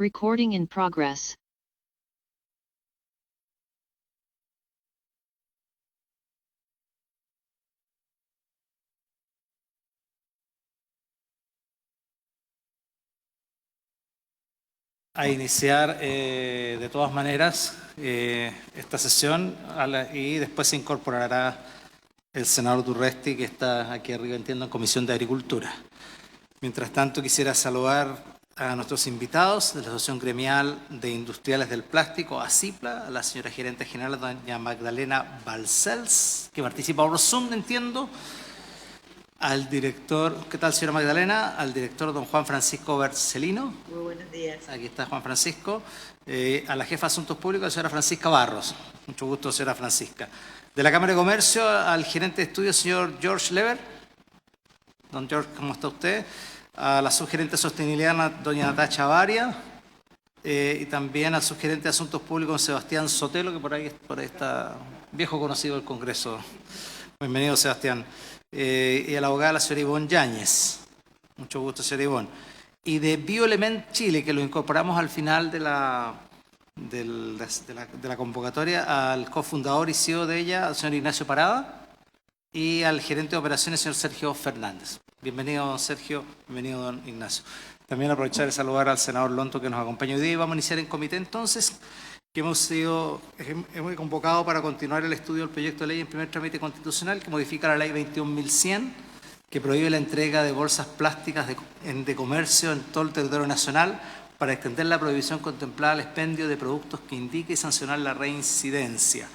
Recording in progress. A iniciar de todas maneras esta sesión y después se incorporará el senador Durresti, que está aquí arriba, entiendo, en Comisión de Agricultura. Mientras tanto, quisiera saludar a nuestros invitados de la Asociación Gremial de Industriales del Plástico, ACIPLA, a la señora gerente general, doña Magdalena Balcells, que participa por Zoom, entiendo, al director, ¿qué tal, señora Magdalena? Al director, don Juan Francisco Bercelino. Muy buenos días. Aquí está Juan Francisco. A la jefa de Asuntos Públicos, la señora Francisca Barros. Mucho gusto, señora Francisca. De la Cámara de Comercio, al gerente de estudios, señor George Lever. Don George, ¿cómo está usted? A la subgerente de Sostenibilidad, doña Natacha Varia. Y también al subgerente de Asuntos Públicos, don Sebastián Sotelo, que por ahí está viejo conocido del Congreso. Bienvenido, Sebastián. Y a la abogada, la señora Ivonne Yáñez. Mucho gusto, señora Ivonne. Y de Bioelement Chile, que lo incorporamos al final de la convocatoria, al cofundador y CEO de ella, al señor Ignacio Parada, y al gerente de operaciones, señor Sergio Fernández. Bienvenido, don Sergio. Bienvenido, don Ignacio. También aprovechar de saludar al senador Lonto, que nos acompaña hoy día. Y vamos a iniciar en comité, entonces, que hemos convocado para continuar el estudio del proyecto de ley en primer trámite constitucional que modifica la ley 21.100, que prohíbe la entrega de bolsas plásticas de comercio en todo el territorio nacional para extender la prohibición contemplada al expendio de productos que indique y sancionar la reincidencia.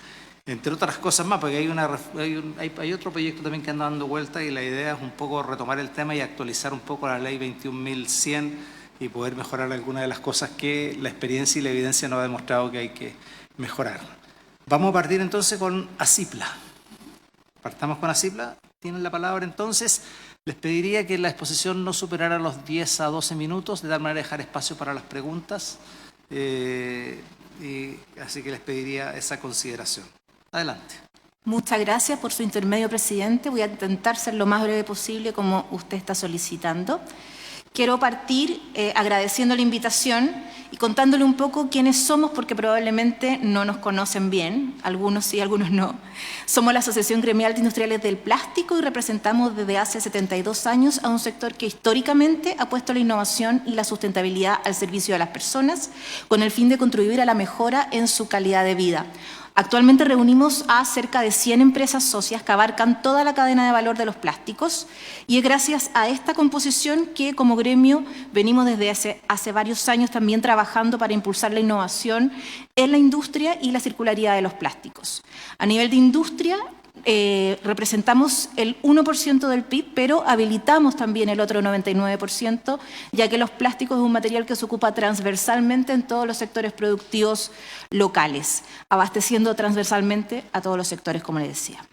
Entre otras cosas más, porque hay otro proyecto también que anda dando vuelta y la idea es un poco retomar el tema y actualizar un poco la ley 21.100 y poder mejorar algunas de las cosas que la experiencia y la evidencia nos ha demostrado que hay que mejorar. Vamos a partir entonces con ACIPLA. Partamos con ACIPLA. Tienen la palabra entonces. Les pediría que la exposición no superara los 10 a 12 minutos, de tal manera dejar espacio para las preguntas. Así que les pediría esa consideración. Adelante. Muchas gracias por su intermedio, presidente. Voy a intentar ser lo más breve posible como usted está solicitando. Quiero partir agradeciendo la invitación y contándole un poco quiénes somos, porque probablemente no nos conocen bien, algunos sí, algunos no. Somos la Asociación Gremial de Industriales del Plástico y representamos desde hace 72 años a un sector que históricamente ha puesto la innovación y la sustentabilidad al servicio de las personas con el fin de contribuir a la mejora en su calidad de vida. Actualmente reunimos a cerca de 100 empresas socias que abarcan toda la cadena de valor de los plásticos y es gracias a esta composición que como gremio venimos desde hace varios años también trabajando para impulsar la innovación en la industria y la circularidad de los plásticos. A nivel de industria, representamos el 1% del PIB, pero habilitamos también el otro 99%, ya que los plásticos es un material que se ocupa transversalmente en todos los sectores productivos locales, abasteciendo transversalmente a todos los sectores, como les decía.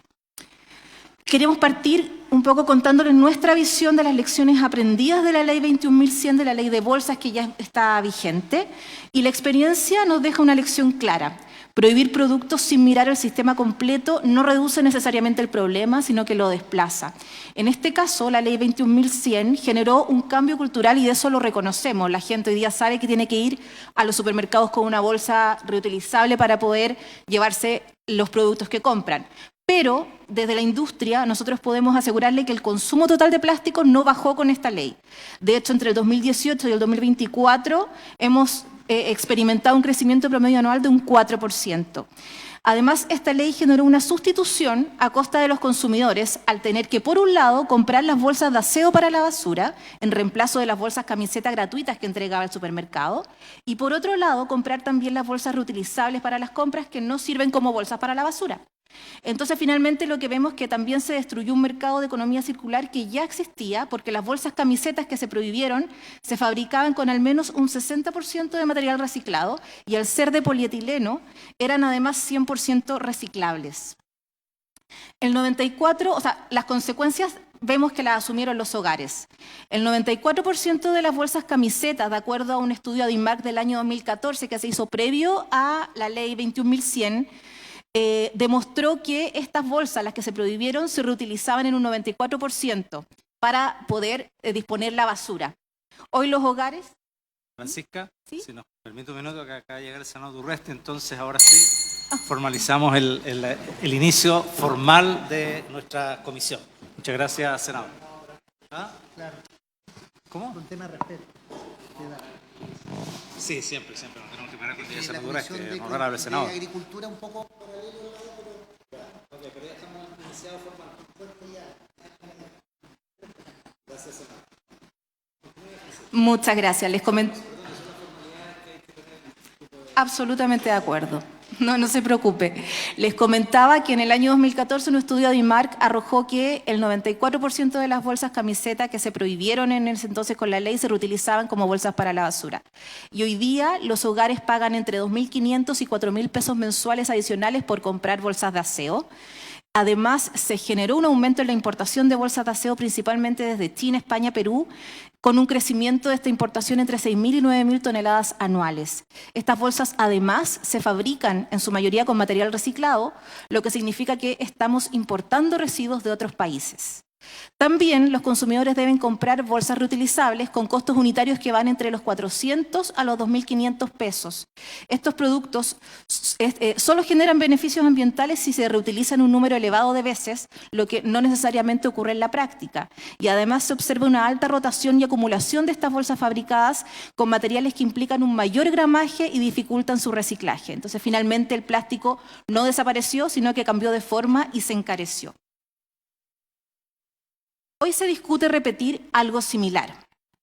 Queremos partir un poco contándoles nuestra visión de las lecciones aprendidas de la ley 21.100, de la ley de bolsas que ya está vigente, y la experiencia nos deja una lección clara. Prohibir productos sin mirar el sistema completo no reduce necesariamente el problema, sino que lo desplaza. En este caso, la ley 21.100 generó un cambio cultural y de eso lo reconocemos. La gente hoy día sabe que tiene que ir a los supermercados con una bolsa reutilizable para poder llevarse los productos que compran. Pero desde la industria nosotros podemos asegurarle que el consumo total de plástico no bajó con esta ley. De hecho, entre el 2018 y el 2024 hemos experimentado un crecimiento promedio anual de un 4%. Además, esta ley generó una sustitución a costa de los consumidores al tener que, por un lado, comprar las bolsas de aseo para la basura, en reemplazo de las bolsas camiseta gratuitas que entregaba el supermercado, y por otro lado, comprar también las bolsas reutilizables para las compras que no sirven como bolsas para la basura. Entonces, finalmente, lo que vemos es que también se destruyó un mercado de economía circular que ya existía, porque las bolsas camisetas que se prohibieron se fabricaban con al menos un 60% de material reciclado y al ser de polietileno eran además 100% reciclables. El 94%, o sea, las consecuencias vemos que las asumieron los hogares. El 94% de las bolsas camisetas, de acuerdo a un estudio de INMARC del año 2014 que se hizo previo a la ley 21.100, demostró que estas bolsas, las que se prohibieron, se reutilizaban en un 94% para poder disponer la basura. Hoy los hogares Francisca, ¿Sí? si nos permite un minuto, que acaba de llegar el senador Durresti, entonces ahora sí formalizamos el inicio formal de nuestra comisión. Muchas gracias, senador. ¿Ah? Claro, ¿Cómo? con tema de respeto. Sí, siempre nos tenemos que parar con el La senador Durresti, Comisión honorable senador. de Agricultura un poco... Muchas gracias. Les comento. Absolutamente de acuerdo. No se preocupe. Les comentaba que en el año 2014 un estudio de IMARC arrojó que el 94% de las bolsas camiseta que se prohibieron en ese entonces con la ley se reutilizaban como bolsas para la basura. Y hoy día los hogares pagan entre 2.500 y 4.000 pesos mensuales adicionales por comprar bolsas de aseo. Además, se generó un aumento en la importación de bolsas de aseo, principalmente desde China, España, Perú, con un crecimiento de esta importación entre 6.000 y 9.000 toneladas anuales. Estas bolsas, además, se fabrican en su mayoría con material reciclado, lo que significa que estamos importando residuos de otros países. También los consumidores deben comprar bolsas reutilizables con costos unitarios que van entre los 400 a los 2.500 pesos. Estos productos solo generan beneficios ambientales si se reutilizan un número elevado de veces, lo que no necesariamente ocurre en la práctica. Y además se observa una alta rotación y acumulación de estas bolsas fabricadas con materiales que implican un mayor gramaje y dificultan su reciclaje. Entonces, finalmente, el plástico no desapareció, sino que cambió de forma y se encareció. Hoy se discute repetir algo similar.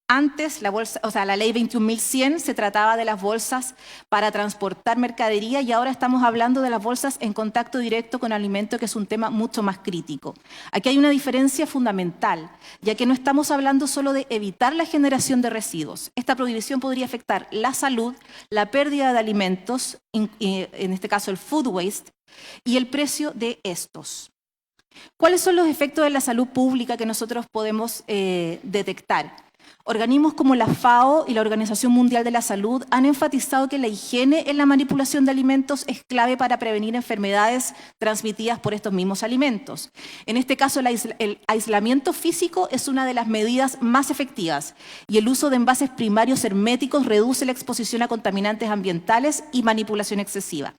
Antes, la ley 21.100 se trataba de las bolsas para transportar mercadería y ahora estamos hablando de las bolsas en contacto directo con alimento, que es un tema mucho más crítico. Aquí hay una diferencia fundamental, ya que no estamos hablando solo de evitar la generación de residuos. Esta prohibición podría afectar la salud, la pérdida de alimentos, en este caso el food waste, y el precio de estos. ¿Cuáles son los efectos de la salud pública que nosotros podemos detectar? Organismos como la FAO y la Organización Mundial de la Salud han enfatizado que la higiene en la manipulación de alimentos es clave para prevenir enfermedades transmitidas por estos mismos alimentos. En este caso, el aislamiento físico es una de las medidas más efectivas y el uso de envases primarios herméticos reduce la exposición a contaminantes ambientales y manipulación excesiva.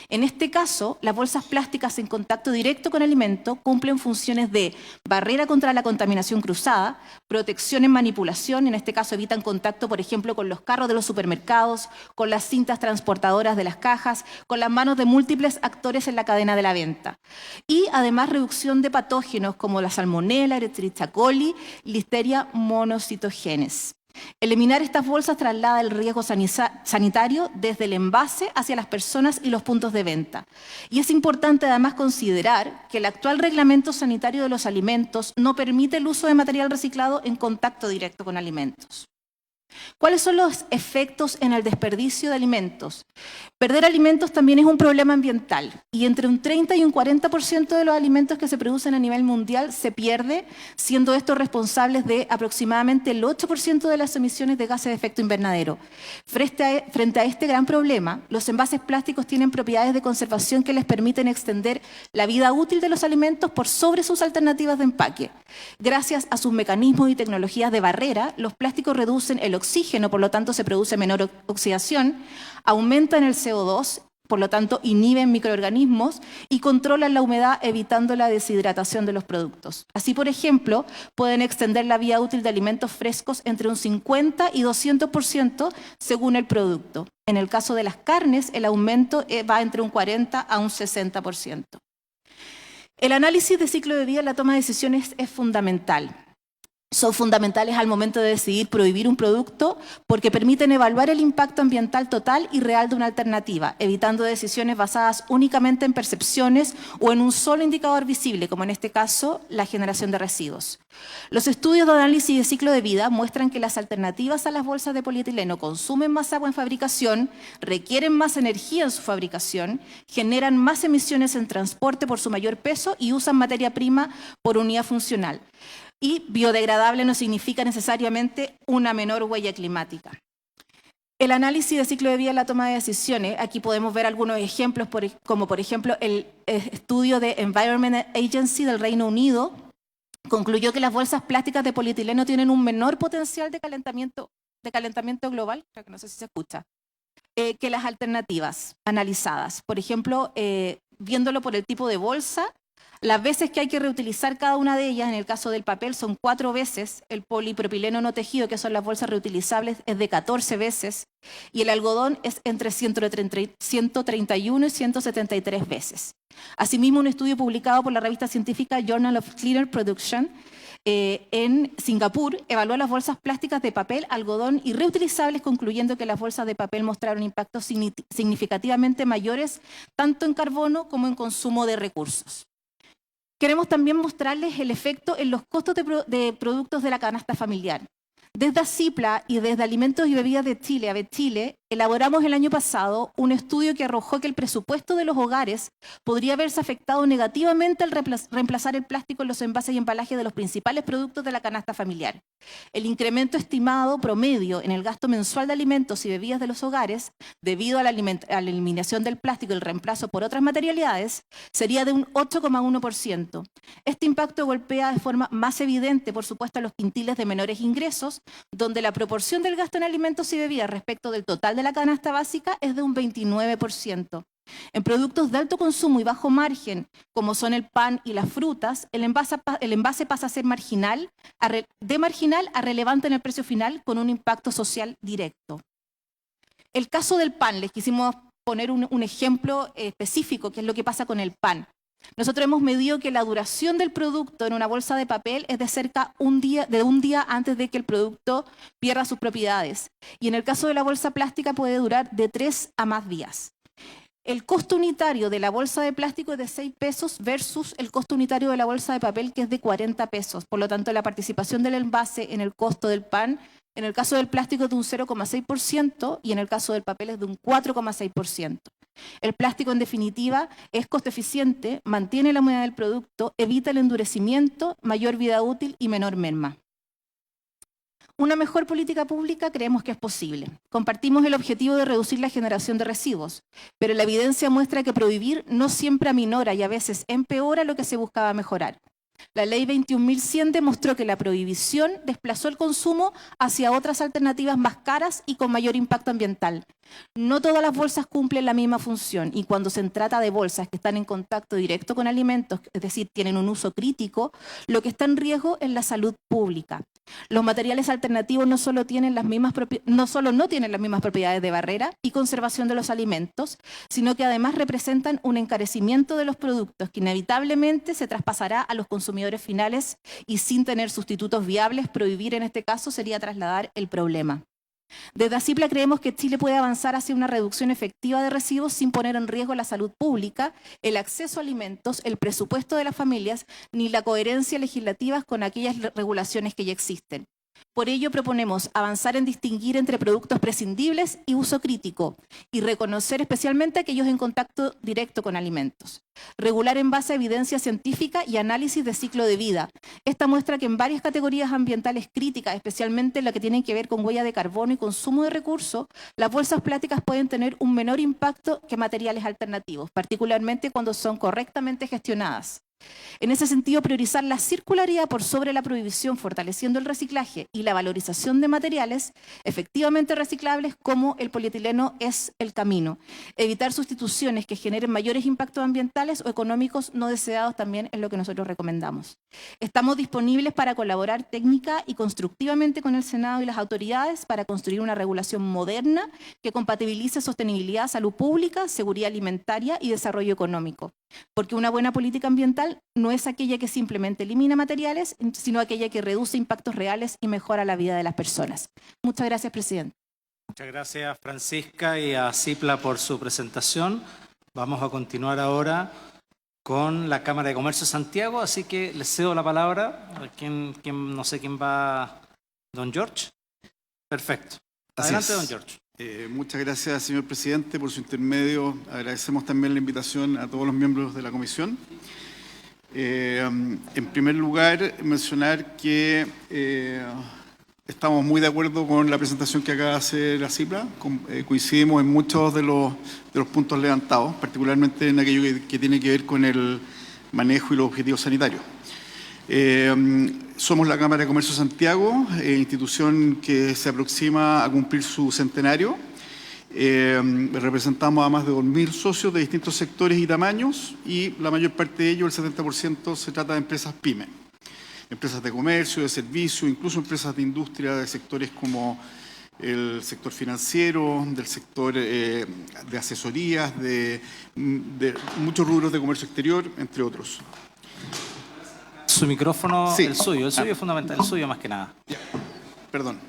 En este caso, las bolsas plásticas en contacto directo con alimento cumplen funciones de barrera contra la contaminación cruzada, protección en manipulación. En este caso evitan contacto, por ejemplo, con los carros de los supermercados, con las cintas transportadoras de las cajas, con las manos de múltiples actores en la cadena de la venta. Y además reducción de patógenos como la salmonella, Escherichia coli, Listeria monocytogenes. Eliminar estas bolsas traslada el riesgo sanitario desde el envase hacia las personas y los puntos de venta. Y es importante además considerar que el actual reglamento sanitario de los alimentos no permite el uso de material reciclado en contacto directo con alimentos. ¿Cuáles son los efectos en el desperdicio de alimentos? Perder alimentos también es un problema ambiental y entre un 30 y un 40% de los alimentos que se producen a nivel mundial se pierde, siendo estos responsables de aproximadamente el 8% de las emisiones de gases de efecto invernadero. Frente a este gran problema, los envases plásticos tienen propiedades de conservación que les permiten extender la vida útil de los alimentos por sobre sus alternativas de empaque. Gracias a sus mecanismos y tecnologías de barrera, los plásticos reducen el oxígeno, por lo tanto se produce menor oxidación, aumentan el CO2, por lo tanto inhiben microorganismos y controlan la humedad, evitando la deshidratación de los productos. Así, por ejemplo, pueden extender la vida útil de alimentos frescos entre un 50 y 200% según el producto. En el caso de las carnes, el aumento va entre un 40 a un 60%. El análisis de ciclo de vida en la toma de decisiones es fundamental. Son fundamentales al momento de decidir prohibir un producto porque permiten evaluar el impacto ambiental total y real de una alternativa, evitando decisiones basadas únicamente en percepciones o en un solo indicador visible, como en este caso, la generación de residuos. Los estudios de análisis de ciclo de vida muestran que las alternativas a las bolsas de polietileno consumen más agua en fabricación, requieren más energía en su fabricación, generan más emisiones en transporte por su mayor peso y usan materia prima por unidad funcional. Y biodegradable no significa necesariamente una menor huella climática. El análisis de ciclo de vida en la toma de decisiones, aquí podemos ver algunos ejemplos, como por ejemplo el estudio de Environment Agency del Reino Unido, concluyó que las bolsas plásticas de polietileno tienen un menor potencial de calentamiento de calentamiento global, creo que no sé si se escucha, que las alternativas analizadas. Por ejemplo, viéndolo por el tipo de bolsa, las veces que hay que reutilizar cada una de ellas, en el caso del papel son 4 veces, el polipropileno no tejido, que son las bolsas reutilizables, es de 14 veces, y el algodón es entre 131 y 173 veces. Asimismo, un estudio publicado por la revista científica Journal of Cleaner Production en Singapur evaluó las bolsas plásticas de papel, algodón y reutilizables, concluyendo que las bolsas de papel mostraron impactos significativamente mayores tanto en carbono como en consumo de recursos. Queremos también mostrarles el efecto en los costos de productos de la canasta familiar. Desde ACIPLA y desde Alimentos y Bebidas de Chile, ABEChile, elaboramos el año pasado un estudio que arrojó que el presupuesto de los hogares podría verse afectado negativamente al reemplazar el plástico en los envases y embalajes de los principales productos de la canasta familiar. El incremento estimado promedio en el gasto mensual de alimentos y bebidas de los hogares, debido a la eliminación del plástico y el reemplazo por otras materialidades, sería de un 8,1%. Este impacto golpea de forma más evidente, por supuesto, a los quintiles de menores ingresos, donde la proporción del gasto en alimentos y bebidas respecto del total de la canasta básica es de un 29%. En productos de alto consumo y bajo margen, como son el pan y las frutas, el envase pasa a ser de marginal a relevante en el precio final, con un impacto social directo. El caso del pan, les quisimos poner un ejemplo específico, que es lo que pasa con el pan. Nosotros hemos medido que la duración del producto en una bolsa de papel es de cerca de un día antes de que el producto pierda sus propiedades. Y en el caso de la bolsa plástica puede durar de 3 a más días. El costo unitario de la bolsa de plástico es de 6 pesos versus el costo unitario de la bolsa de papel, que es de 40 pesos. Por lo tanto, la participación del envase en el costo del pan, en el caso del plástico es de un 0,6% y en el caso del papel es de un 4,6%. El plástico, en definitiva, es costo eficiente, mantiene la humedad del producto, evita el endurecimiento, mayor vida útil y menor merma. Una mejor política pública creemos que es posible. Compartimos el objetivo de reducir la generación de residuos, pero la evidencia muestra que prohibir no siempre aminora y a veces empeora lo que se buscaba mejorar. La ley 21.100 demostró que la prohibición desplazó el consumo hacia otras alternativas más caras y con mayor impacto ambiental. No todas las bolsas cumplen la misma función y cuando se trata de bolsas que están en contacto directo con alimentos, es decir, tienen un uso crítico, lo que está en riesgo es la salud pública. Los materiales alternativos no solo no tienen las mismas propiedades de barrera y conservación de los alimentos, sino que además representan un encarecimiento de los productos que inevitablemente se traspasará a los consumidores finales y sin tener sustitutos viables, prohibir en este caso sería trasladar el problema. Desde ACIPLA creemos que Chile puede avanzar hacia una reducción efectiva de residuos sin poner en riesgo la salud pública, el acceso a alimentos, el presupuesto de las familias, ni la coherencia legislativa con aquellas regulaciones que ya existen. Por ello proponemos avanzar en distinguir entre productos prescindibles y uso crítico y reconocer especialmente aquellos en contacto directo con alimentos. Regular en base a evidencia científica y análisis de ciclo de vida. Esta muestra que en varias categorías ambientales críticas, especialmente en la que tienen que ver con huella de carbono y consumo de recursos, las bolsas plásticas pueden tener un menor impacto que materiales alternativos, particularmente cuando son correctamente gestionadas. En ese sentido, priorizar la circularidad por sobre la prohibición, fortaleciendo el reciclaje y la valorización de materiales efectivamente reciclables como el polietileno es el camino. Evitar sustituciones que generen mayores impactos ambientales o económicos no deseados también es lo que nosotros recomendamos. Estamos disponibles para colaborar técnica y constructivamente con el Senado y las autoridades para construir una regulación moderna que compatibilice sostenibilidad, salud pública, seguridad alimentaria y desarrollo económico. Porque una buena política ambiental no es aquella que simplemente elimina materiales, sino aquella que reduce impactos reales y mejora la vida de las personas. Muchas gracias, presidente. Muchas gracias, Francisca, y a CIPLA por su presentación. Vamos a continuar ahora con la Cámara de Comercio de Santiago, así que les cedo la palabra. No sé quién va, don George. Perfecto. Adelante, don George. Muchas gracias, señor presidente, por su intermedio. Agradecemos también la invitación a todos los miembros de la comisión. En primer lugar, mencionar que estamos muy de acuerdo con la presentación que acaba de hacer la CIPLA. Coincidimos en muchos de los puntos levantados, particularmente en aquello que tiene que ver con el manejo y los objetivos sanitarios. Somos la Cámara de Comercio de Santiago, institución que se aproxima a cumplir su centenario. Representamos a más de 2.000 socios de distintos sectores y tamaños, y la mayor parte de ellos, el 70%, se trata de empresas pyme. Empresas de comercio, de servicio, incluso empresas de industria de sectores como el sector financiero, del sector de asesorías, de muchos rubros de comercio exterior, entre otros. Su micrófono, Sí. el suyo es fundamental, el suyo más que nada. Perdón.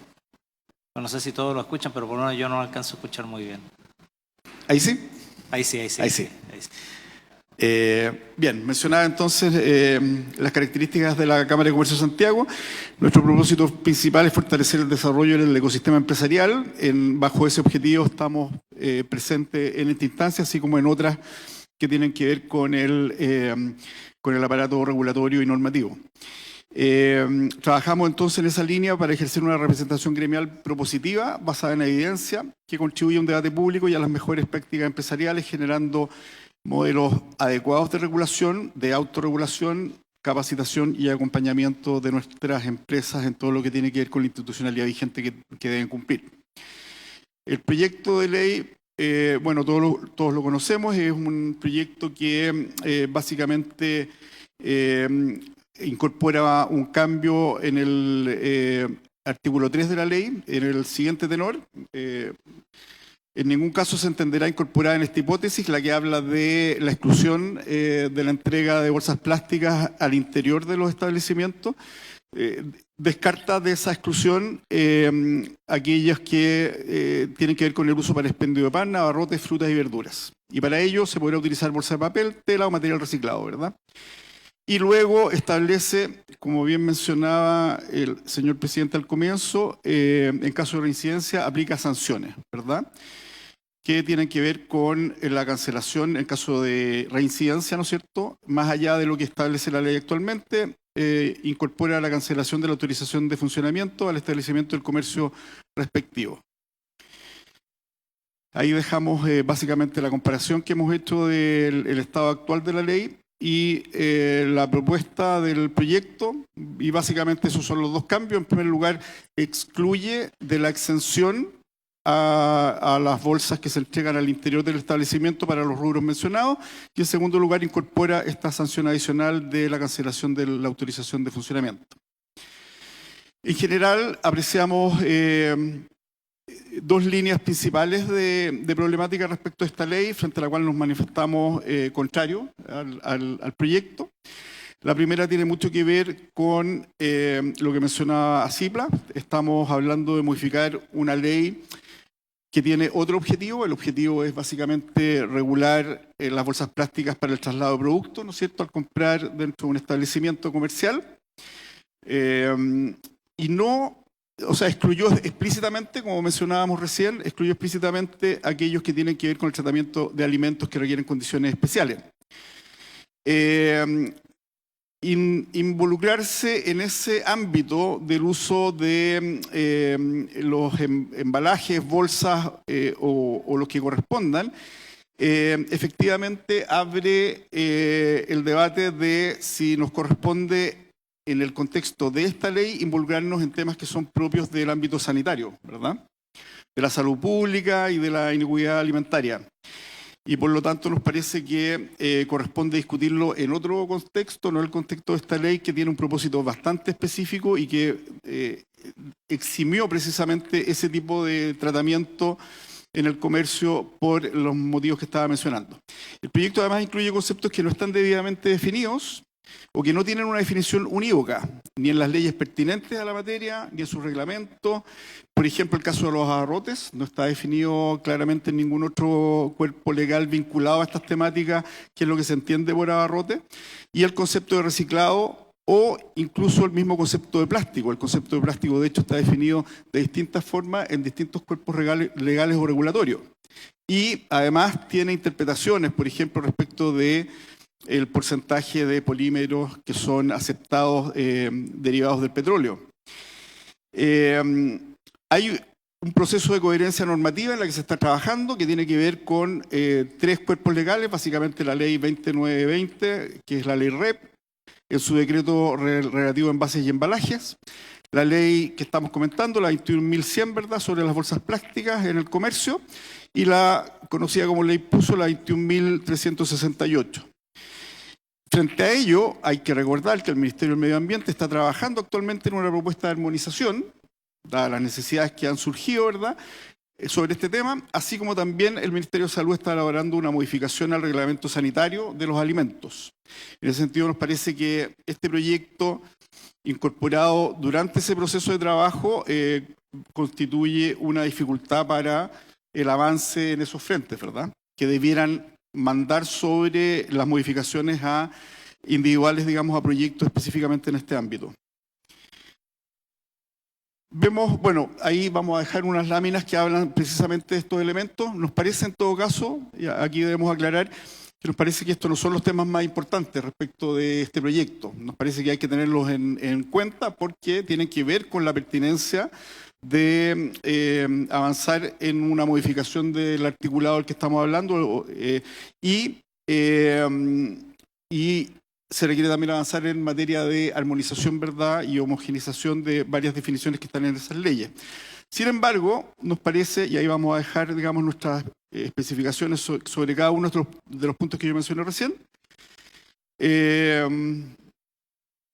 No sé si todos lo escuchan, pero por lo menos yo no lo alcanzo a escuchar muy bien. ¿Ahí sí? Ahí sí, ahí sí. Ahí sí. Ahí sí. Bien, mencionaba entonces las características de la Cámara de Comercio de Santiago. Nuestro propósito principal es fortalecer el desarrollo del ecosistema empresarial. Bajo ese objetivo estamos presentes en esta instancia, así como en otras que tienen que ver con el aparato regulatorio y normativo. Trabajamos entonces en esa línea para ejercer una representación gremial propositiva basada en la evidencia que contribuye a un debate público y a las mejores prácticas empresariales, generando modelos adecuados de regulación, de autorregulación, capacitación y acompañamiento de nuestras empresas en todo lo que tiene que ver con la institucionalidad vigente que deben cumplir. El proyecto de ley, bueno, todos lo conocemos, es un proyecto que básicamente incorpora un cambio en el artículo 3 de la ley, en el siguiente tenor. En ningún caso se entenderá incorporada en esta hipótesis la que habla de la exclusión de la entrega de bolsas plásticas al interior de los establecimientos. Descarta de esa exclusión aquellas que tienen que ver con el uso para expendio de pan, abarrotes, frutas y verduras. Y para ello se podrá utilizar bolsa de papel, tela o material reciclado, ¿verdad? Y luego establece, como bien mencionaba el señor presidente al comienzo, en caso de reincidencia aplica sanciones, ¿verdad? Que tienen que ver con la cancelación en caso de reincidencia, ¿no es cierto? Más allá de lo que establece la ley actualmente, incorpora la cancelación de la autorización de funcionamiento al establecimiento del comercio respectivo. Ahí dejamos básicamente la comparación que hemos hecho del estado actual de la ley y la propuesta del proyecto, y básicamente esos son los dos cambios. En primer lugar, excluye de la exención a las bolsas que se entregan al interior del establecimiento para los rubros mencionados, y en segundo lugar incorpora esta sanción adicional de la cancelación de la autorización de funcionamiento. En general, apreciamos dos líneas principales de problemática respecto a esta ley, frente a la cual nos manifestamos contrario al proyecto. La primera tiene mucho que ver con lo que mencionaba Acipla. Estamos hablando de modificar una ley que tiene otro objetivo. El objetivo es básicamente regular las bolsas plásticas para el traslado de productos, ¿no es cierto?, al comprar dentro de un establecimiento comercial. Y no... O sea, excluyó explícitamente, como mencionábamos recién, excluyó explícitamente aquellos que tienen que ver con el tratamiento de alimentos que requieren condiciones especiales. Involucrarse en ese ámbito del uso de los embalajes, bolsas o los que correspondan, efectivamente abre el debate de si nos corresponde, en el contexto de esta ley, involucrarnos en temas que son propios del ámbito sanitario, ¿verdad? De la salud pública y de la iniquidad alimentaria. Y por lo tanto nos parece que corresponde discutirlo en otro contexto, no el contexto de esta ley, que tiene un propósito bastante específico y que eximió precisamente ese tipo de tratamiento en el comercio por los motivos que estaba mencionando. El proyecto además incluye conceptos que no están debidamente definidos, o que no tienen una definición unívoca, ni en las leyes pertinentes a la materia, ni en sus reglamentos. Por ejemplo, el caso de los abarrotes no está definido claramente en ningún otro cuerpo legal vinculado a estas temáticas, que es lo que se entiende por abarrote. Y el concepto de reciclado, o incluso el mismo concepto de plástico. El concepto de plástico, de hecho, está definido de distintas formas en distintos cuerpos legales o regulatorios. Y además tiene interpretaciones, por ejemplo, respecto de el porcentaje de polímeros que son aceptados derivados del petróleo. Hay un proceso de coherencia normativa en la que se está trabajando, que tiene que ver con tres cuerpos legales, básicamente la ley 2920, que es la ley REP, en su decreto relativo a envases y embalajes, la ley que estamos comentando, la 21.100, ¿verdad?, sobre las bolsas plásticas en el comercio, y la conocida como ley PUSO, la 21.368. Frente a ello, hay que recordar que el Ministerio del Medio Ambiente está trabajando actualmente en una propuesta de armonización, dadas las necesidades que han surgido, ¿verdad?, sobre este tema, así como también el Ministerio de Salud está elaborando una modificación al reglamento sanitario de los alimentos. En ese sentido, nos parece que este proyecto, incorporado durante ese proceso de trabajo, constituye una dificultad para el avance en esos frentes, ¿verdad?, que debieran mandar sobre las modificaciones a individuales, digamos, a proyectos específicamente en este ámbito. Vemos, bueno, ahí vamos a dejar unas láminas que hablan precisamente de estos elementos. Nos parece, en todo caso, y aquí debemos aclarar, que nos parece que estos no son los temas más importantes respecto de este proyecto. Nos parece que hay que tenerlos en cuenta porque tienen que ver con la pertinencia de avanzar en una modificación del articulado del que estamos hablando y se requiere también avanzar en materia de armonización, ¿verdad?, y homogeneización de varias definiciones que están en esas leyes. Sin embargo, nos parece, y ahí vamos a dejar, digamos, nuestras especificaciones sobre cada uno de los puntos que yo mencioné recién,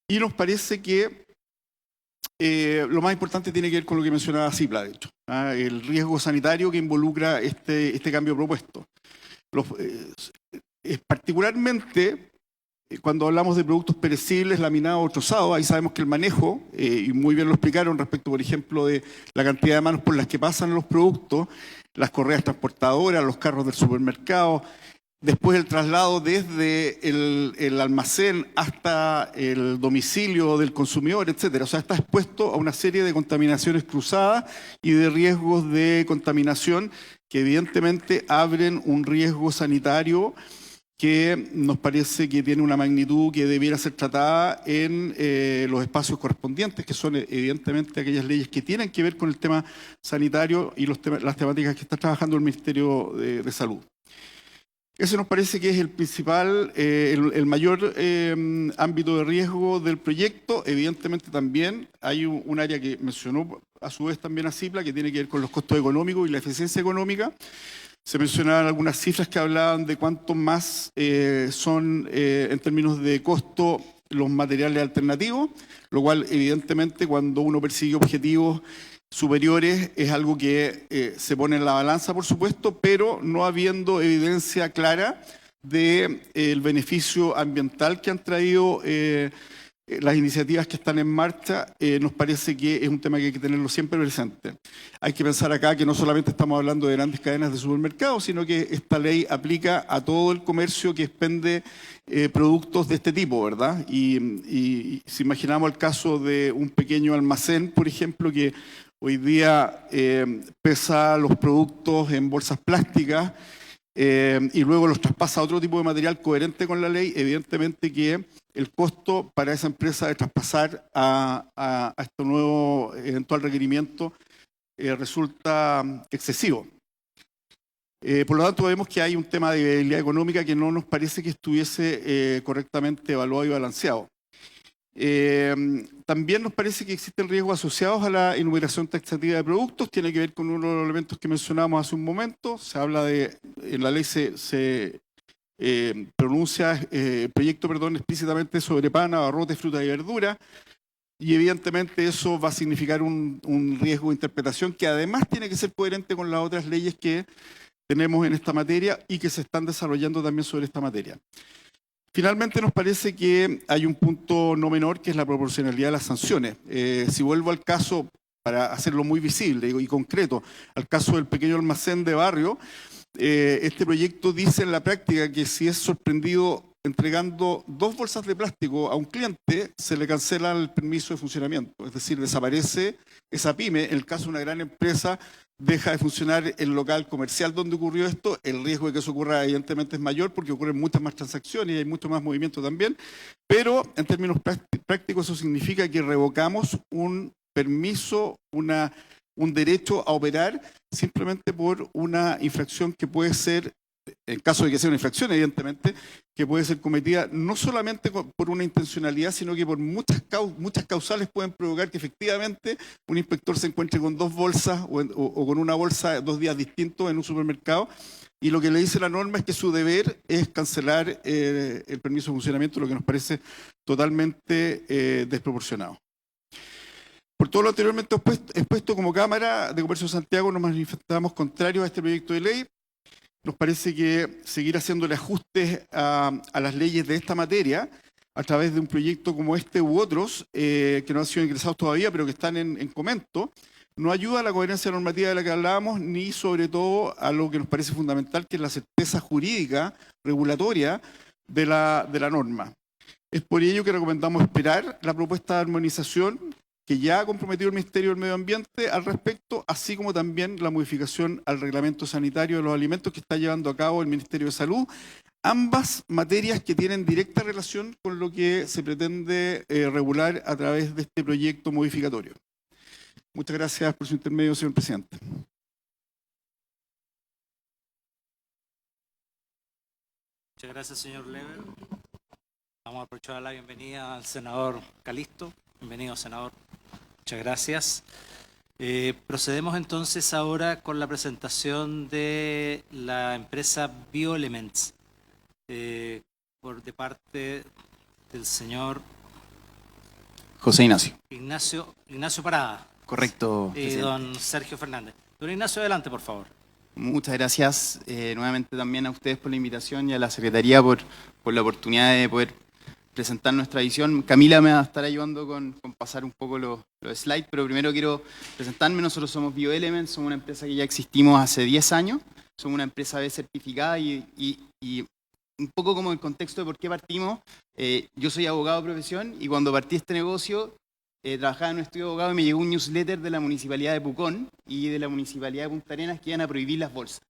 y nos parece que lo más importante tiene que ver con lo que mencionaba Cipla, de hecho, el riesgo sanitario que involucra este cambio propuesto. Particularmente, cuando hablamos de productos perecibles, laminados o trozados, ahí sabemos que el manejo, y muy bien lo explicaron respecto, por ejemplo, de la cantidad de manos por las que pasan los productos, las correas transportadoras, los carros del supermercado, después el traslado desde el almacén hasta el domicilio del consumidor, etcétera. O sea, está expuesto a una serie de contaminaciones cruzadas y de riesgos de contaminación que evidentemente abren un riesgo sanitario que nos parece que tiene una magnitud que debiera ser tratada en los espacios correspondientes, que son evidentemente aquellas leyes que tienen que ver con el tema sanitario y las temáticas que está trabajando el Ministerio de Salud. Ese nos parece que es el principal, el mayor ámbito de riesgo del proyecto. Evidentemente también hay un área que mencionó a su vez también a Cipla, que tiene que ver con los costos económicos y la eficiencia económica. Se mencionaban algunas cifras que hablaban de cuánto más son en términos de costo los materiales alternativos, lo cual evidentemente cuando uno persigue objetivos superiores es algo que se pone en la balanza, por supuesto, pero no habiendo evidencia clara del beneficio ambiental que han traído las iniciativas que están en marcha, nos parece que es un tema que hay que tenerlo siempre presente. Hay que pensar acá que no solamente estamos hablando de grandes cadenas de supermercados, sino que esta ley aplica a todo el comercio que expende productos de este tipo, ¿verdad? Y si imaginamos el caso de un pequeño almacén, por ejemplo, que hoy día pesa los productos en bolsas plásticas y luego los traspasa a otro tipo de material coherente con la ley, evidentemente que el costo para esa empresa de traspasar a este nuevo eventual requerimiento resulta excesivo. Por lo tanto, vemos que hay un tema de viabilidad económica que no nos parece que estuviese correctamente evaluado y balanceado. También nos parece que existen riesgos asociados a la enumeración taxativa de productos. Tiene que ver con uno de los elementos que mencionábamos hace un momento. Se habla de, en la ley se pronuncia proyecto, explícitamente sobre pan, abarrotes, fruta y verdura. Y evidentemente eso va a significar un riesgo de interpretación que además tiene que ser coherente con las otras leyes que tenemos en esta materia y que se están desarrollando también sobre esta materia. Finalmente nos parece que hay un punto no menor que es la proporcionalidad de las sanciones. Si vuelvo al caso, para hacerlo muy visible y concreto, al caso del pequeño almacén de barrio, este proyecto dice en la práctica que si es sorprendido entregando 2 bolsas de plástico a un cliente, se le cancela el permiso de funcionamiento. Es decir, desaparece esa pyme. En el caso de una gran empresa, deja de funcionar el local comercial donde ocurrió esto. El riesgo de que eso ocurra evidentemente es mayor porque ocurren muchas más transacciones y hay mucho más movimiento también. Pero en términos prácticos eso significa que revocamos un permiso, un derecho a operar simplemente por una infracción que puede ser, en caso de que sea una infracción, evidentemente, que puede ser cometida no solamente por una intencionalidad, sino que por muchas causales pueden provocar que efectivamente un inspector se encuentre con dos bolsas o con una bolsa 2 días distintos en un supermercado. Y lo que le dice la norma es que su deber es cancelar el permiso de funcionamiento, lo que nos parece totalmente desproporcionado. Por todo lo anteriormente expuesto, como Cámara de Comercio de Santiago nos manifestamos contrarios a este proyecto de ley. Nos parece que seguir haciéndole ajustes a las leyes de esta materia a través de un proyecto como este u otros que no han sido ingresados todavía, pero que están en comento, no ayuda a la coherencia normativa de la que hablábamos, ni sobre todo a lo que nos parece fundamental, que es la certeza jurídica, regulatoria de la norma. Es por ello que recomendamos esperar la propuesta de armonización que ya ha comprometido el Ministerio del Medio Ambiente al respecto, así como también la modificación al reglamento sanitario de los alimentos que está llevando a cabo el Ministerio de Salud, ambas materias que tienen directa relación con lo que se pretende regular a través de este proyecto modificatorio. Muchas gracias por su intermedio, señor presidente. Muchas gracias, señor Lever. Vamos a aprovechar la bienvenida al senador Calisto. Bienvenido, senador. Muchas gracias. Procedemos entonces ahora con la presentación de la empresa Bioelements de parte del señor José Ignacio. Ignacio Parada. Correcto, Y don Sergio Fernández. Don Ignacio, adelante, por favor. Muchas gracias nuevamente también a ustedes por la invitación y a la Secretaría por la oportunidad de poder presentar nuestra visión. Camila me va a estar ayudando con pasar un poco los slides, pero primero quiero presentarme. Nosotros somos Bioelements, somos una empresa que ya existimos hace 10 años, somos una empresa B certificada y un poco como el contexto de por qué partimos. Yo soy abogado de profesión y cuando partí este negocio trabajaba en un estudio de abogado y me llegó un newsletter de la Municipalidad de Pucón y de la Municipalidad de Punta Arenas que iban a prohibir las bolsas.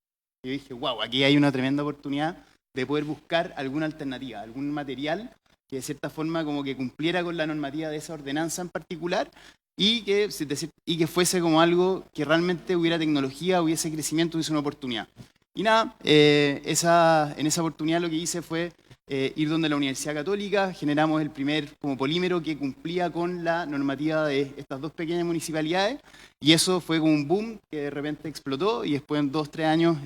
Y yo dije, wow, aquí hay una tremenda oportunidad de poder buscar alguna alternativa, algún material que de cierta forma como que cumpliera con la normativa de esa ordenanza en particular y que fuese como algo que realmente hubiera tecnología, hubiese crecimiento, hubiese una oportunidad. Y nada, en esa oportunidad lo que hice fue ir donde la Universidad Católica, generamos el primer como polímero que cumplía con la normativa de estas dos pequeñas municipalidades y eso fue como un boom que de repente explotó y después en 2-3 años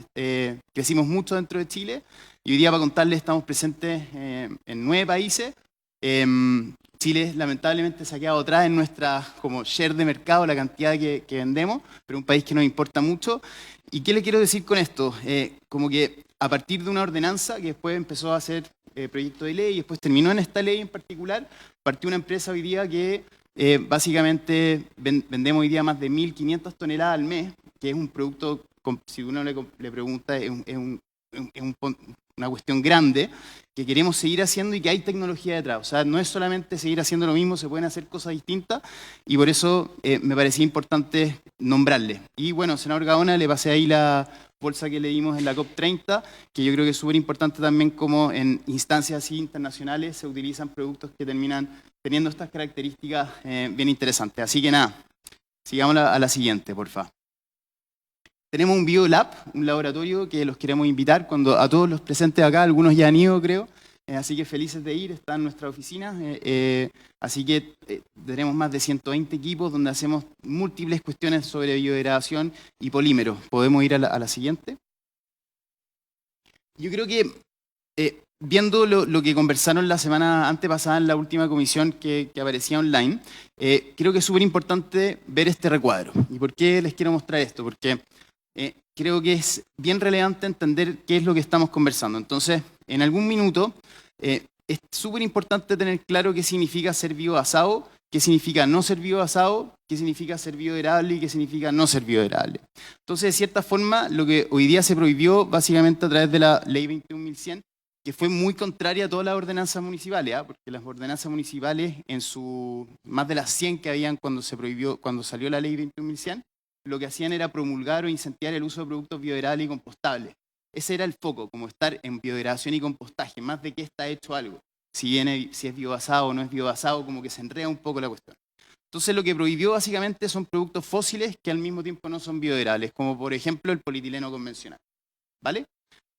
crecimos mucho dentro de Chile y hoy día para contarles estamos presentes en 9 países. Chile lamentablemente se ha quedado atrás en nuestra como share de mercado, la cantidad que vendemos, pero un país que nos importa mucho. ¿Y qué le quiero decir con esto? Como que a partir de una ordenanza que después empezó a hacer proyecto de ley y después terminó en esta ley en particular, partió una empresa hoy día que básicamente vendemos hoy día más de 1.500 toneladas al mes, que es un producto, si uno le pregunta, es una cuestión grande que queremos seguir haciendo y que hay tecnología detrás. O sea, no es solamente seguir haciendo lo mismo, se pueden hacer cosas distintas y por eso me parecía importante nombrarle. Y bueno, senador Gaona, le pasé ahí la bolsa que le dimos en la COP30, que yo creo que es súper importante también como en instancias así internacionales se utilizan productos que terminan teniendo estas características bien interesantes. Así que nada, sigamos a la siguiente, por favor. Tenemos un Biolab, un laboratorio que los queremos invitar a todos los presentes acá, algunos ya han ido creo, así que felices de ir, está en nuestra oficina, así que tenemos más de 120 equipos donde hacemos múltiples cuestiones sobre biodegradación y polímeros. ¿Podemos ir a la siguiente? Yo creo que viendo lo que conversaron la semana antepasada en la última comisión que aparecía online, creo que es súper importante ver este recuadro. ¿Y por qué les quiero mostrar esto? Porque creo que es bien relevante entender qué es lo que estamos conversando. Entonces, en algún minuto, es súper importante tener claro qué significa ser biobasado, qué significa no ser biobasado, qué significa ser biodegradable y qué significa no ser biodegradable. Entonces, de cierta forma, lo que hoy día se prohibió básicamente a través de la Ley 21.100, que fue muy contraria a todas las ordenanzas municipales, porque las ordenanzas municipales, más de las 100 que habían cuando salió la Ley 21.100, lo que hacían era promulgar o incentivar el uso de productos biodegradables y compostables. Ese era el foco, como estar en biodegradación y compostaje, más de qué está hecho algo. Si es biobasado o no es biobasado, como que se enreda un poco la cuestión. Entonces lo que prohibió básicamente son productos fósiles que al mismo tiempo no son biodegradables, como por ejemplo el polietileno convencional. ¿Vale?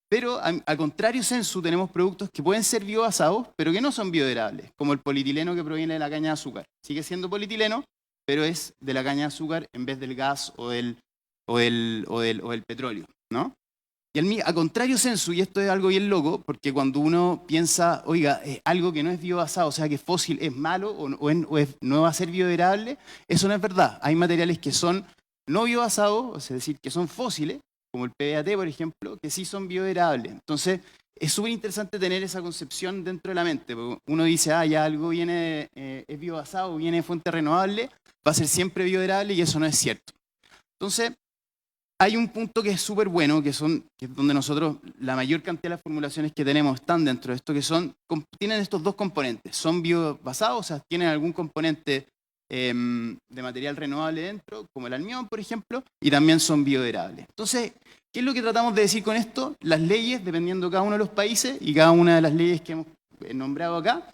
Pero a contrario sensu tenemos productos que pueden ser biobasados, pero que no son biodegradables, como el polietileno que proviene de la caña de azúcar. Sigue siendo polietileno, pero es de la caña de azúcar en vez del gas o del petróleo, ¿no? Y a contrario sensu, y esto es algo bien loco, porque cuando uno piensa, oiga, algo que no es biobasado, o sea que es fósil, es malo o no va a ser biodegradable, eso no es verdad. Hay materiales que son no biobasados, es decir, que son fósiles, como el PBAT, por ejemplo, que sí son biodegradables. Entonces, es súper interesante tener esa concepción dentro de la mente, porque uno dice, ya algo viene, es biobasado, viene de fuente renovable, va a ser siempre biodegradable, y eso no es cierto. Entonces, hay un punto que es súper bueno, que es donde nosotros, la mayor cantidad de las formulaciones que tenemos están dentro de esto, que tienen estos dos componentes. Son biobasados, o sea, tienen algún componente de material renovable dentro, como el almidón, por ejemplo, y también son biodegradables. Entonces, ¿qué es lo que tratamos de decir con esto? Las leyes, dependiendo de cada uno de los países, y cada una de las leyes que hemos nombrado acá,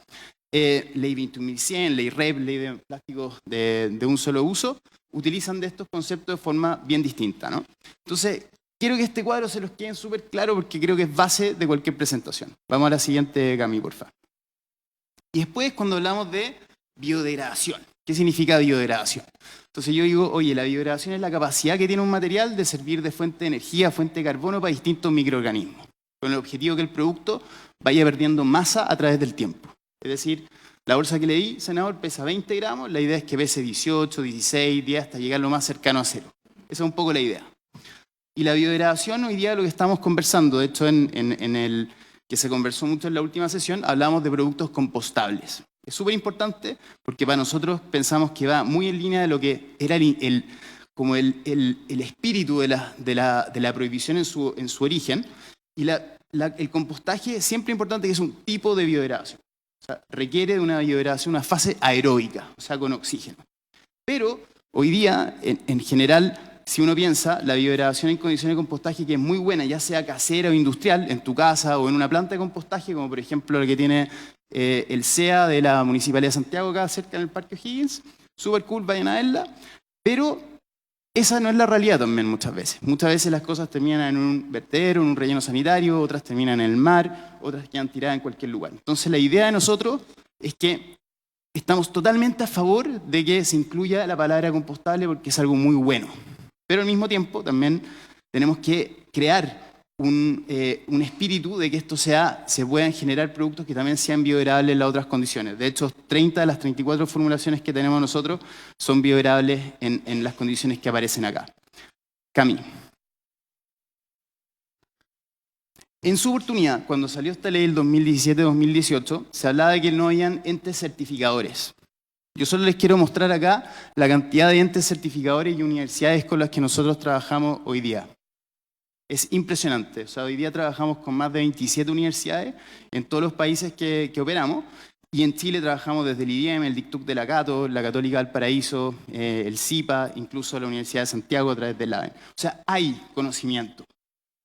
ley 21.100, ley REP, ley de plásticos de un solo uso, utilizan de estos conceptos de forma bien distinta, ¿no? Entonces, quiero que este cuadro se los quede súper claro porque creo que es base de cualquier presentación. Vamos a la siguiente, Cami, por favor. Y después, cuando hablamos de biodegradación, ¿qué significa biodegradación? Entonces yo digo, oye, la biodegradación es la capacidad que tiene un material de servir de fuente de energía, fuente de carbono para distintos microorganismos, con el objetivo que el producto vaya perdiendo masa a través del tiempo. Es decir, la bolsa que le di, senador, pesa 20 gramos, la idea es que pese 18, 16, 10, hasta llegar lo más cercano a cero. Esa es un poco la idea. Y la biodegradación hoy día lo que estamos conversando, de hecho en el que se conversó mucho en la última sesión, hablamos de productos compostables. Es súper importante porque para nosotros pensamos que va muy en línea de lo que era el espíritu de la prohibición en su origen. Y el compostaje es siempre importante, que es un tipo de biodegradación. O sea, requiere de una biodegradación, una fase aeróbica, o sea, con oxígeno. Pero hoy día, en general, si uno piensa, la biodegradación en condiciones de compostaje, que es muy buena, ya sea casera o industrial, en tu casa o en una planta de compostaje, como por ejemplo la que tiene el CEA de la Municipalidad de Santiago, acá cerca en el Parque O'Higgins, súper cool, vayan a verla, pero esa no es la realidad también muchas veces. Muchas veces las cosas terminan en un vertedero, en un relleno sanitario, otras terminan en el mar, otras quedan tiradas en cualquier lugar. Entonces la idea de nosotros es que estamos totalmente a favor de que se incluya la palabra compostable porque es algo muy bueno. Pero al mismo tiempo también tenemos que crear un espíritu de que esto se puedan generar productos que también sean biodegradables en las otras condiciones. De hecho, 30 de las 34 formulaciones que tenemos nosotros son biodegradables en las condiciones que aparecen acá. Cami. En su oportunidad, cuando salió esta ley el 2017-2018, se hablaba de que no habían entes certificadores. Yo solo les quiero mostrar acá la cantidad de entes certificadores y universidades con las que nosotros trabajamos hoy día. Es impresionante. O sea, hoy día trabajamos con más de 27 universidades en todos los países que operamos. Y en Chile trabajamos desde el IDIEM, el DICTUC de la Cato, la Católica del Paraíso, el CIPA, incluso la Universidad de Santiago a través del ADEN. O sea, hay conocimiento.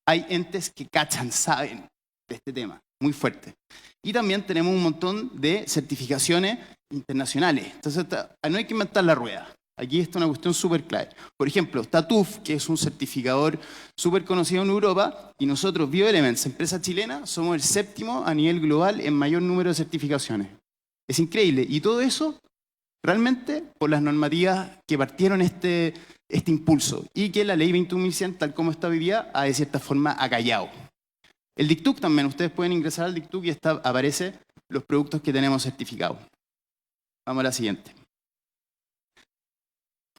Hay entes que cachan, saben de este tema, muy fuerte. Y también tenemos un montón de certificaciones internacionales. Entonces, no hay que inventar la rueda. Aquí está una cuestión súper clave. Por ejemplo, está TÜV, que es un certificador súper conocido en Europa, y nosotros, Bioelements, empresa chilena, somos el 7º a nivel global en mayor número de certificaciones. Es increíble. Y todo eso, realmente, por las normativas que partieron este impulso, y que la ley 21.100, tal como está hoy día, ha de cierta forma acallado. El DICTUC también, ustedes pueden ingresar al DICTUC y aparece los productos que tenemos certificados. Vamos a la siguiente.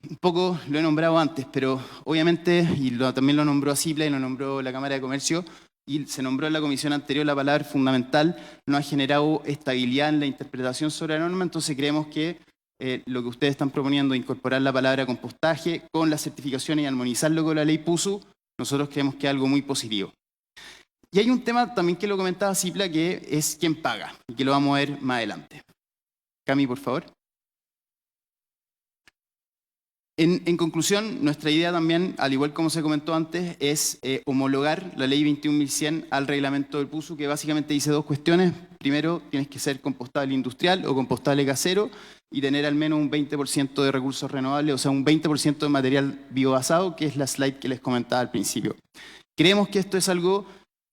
Un poco lo he nombrado antes, pero obviamente, y también lo nombró CIPLA y lo nombró la Cámara de Comercio, y se nombró en la comisión anterior la palabra fundamental, no ha generado estabilidad en la interpretación sobre la norma, entonces creemos que lo que ustedes están proponiendo, incorporar la palabra compostaje con las certificaciones y armonizarlo con la ley PUSU, nosotros creemos que es algo muy positivo. Y hay un tema también que lo comentaba CIPLA, que es quién paga, y que lo vamos a ver más adelante. Cami, por favor. En conclusión, nuestra idea también, al igual como se comentó antes, es homologar la ley 21.100 al reglamento del PUSU, que básicamente dice dos cuestiones. Primero, tienes que ser compostable industrial o compostable casero y tener al menos un 20% de recursos renovables, o sea, un 20% de material biobasado, que es la slide que les comentaba al principio. Creemos que esto es algo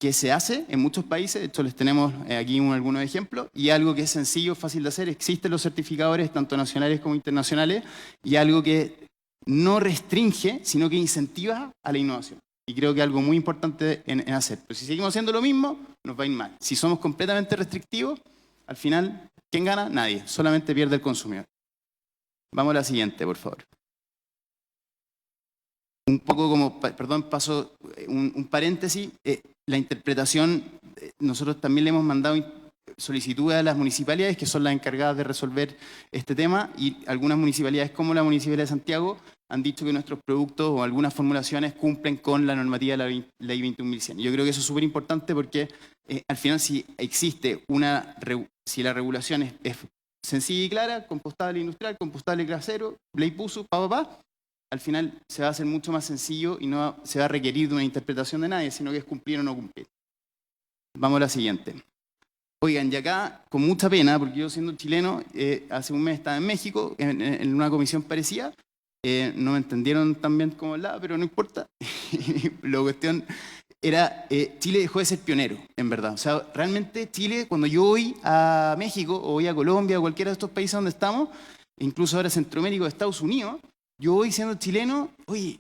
que se hace en muchos países, de hecho les tenemos aquí algunos ejemplos, y algo que es sencillo, fácil de hacer. Existen los certificadores, tanto nacionales como internacionales, y algo que no restringe, sino que incentiva a la innovación. Y creo que es algo muy importante en hacer. Pero si seguimos haciendo lo mismo, nos va a ir mal. Si somos completamente restrictivos, al final, ¿quién gana? Nadie. Solamente pierde el consumidor. Vamos a la siguiente, por favor. Un poco como, perdón, paso un paréntesis. La interpretación, nosotros también le hemos mandado solicitudes a las municipalidades, que son las encargadas de resolver este tema, y algunas municipalidades, como la Municipalidad de Santiago, han dicho que nuestros productos o algunas formulaciones cumplen con la normativa de la Ley 21.100. Yo creo que eso es súper importante porque al final si la regulación es sencilla y clara, compostable industrial, compostable casero, ley PUSU, al final se va a hacer mucho más sencillo y no se va a requerir de una interpretación de nadie, sino que es cumplir o no cumplir. Vamos a la siguiente. Oigan, y acá, con mucha pena, porque yo siendo chileno, hace un mes estaba en México, en una comisión parecida, no me entendieron tan bien como hablaba, pero no importa. La cuestión era, Chile dejó de ser pionero, en verdad. O sea, realmente Chile, cuando yo voy a México, o voy a Colombia, o cualquiera de estos países donde estamos, incluso ahora Centroamérica o Estados Unidos, yo voy siendo chileno, oye,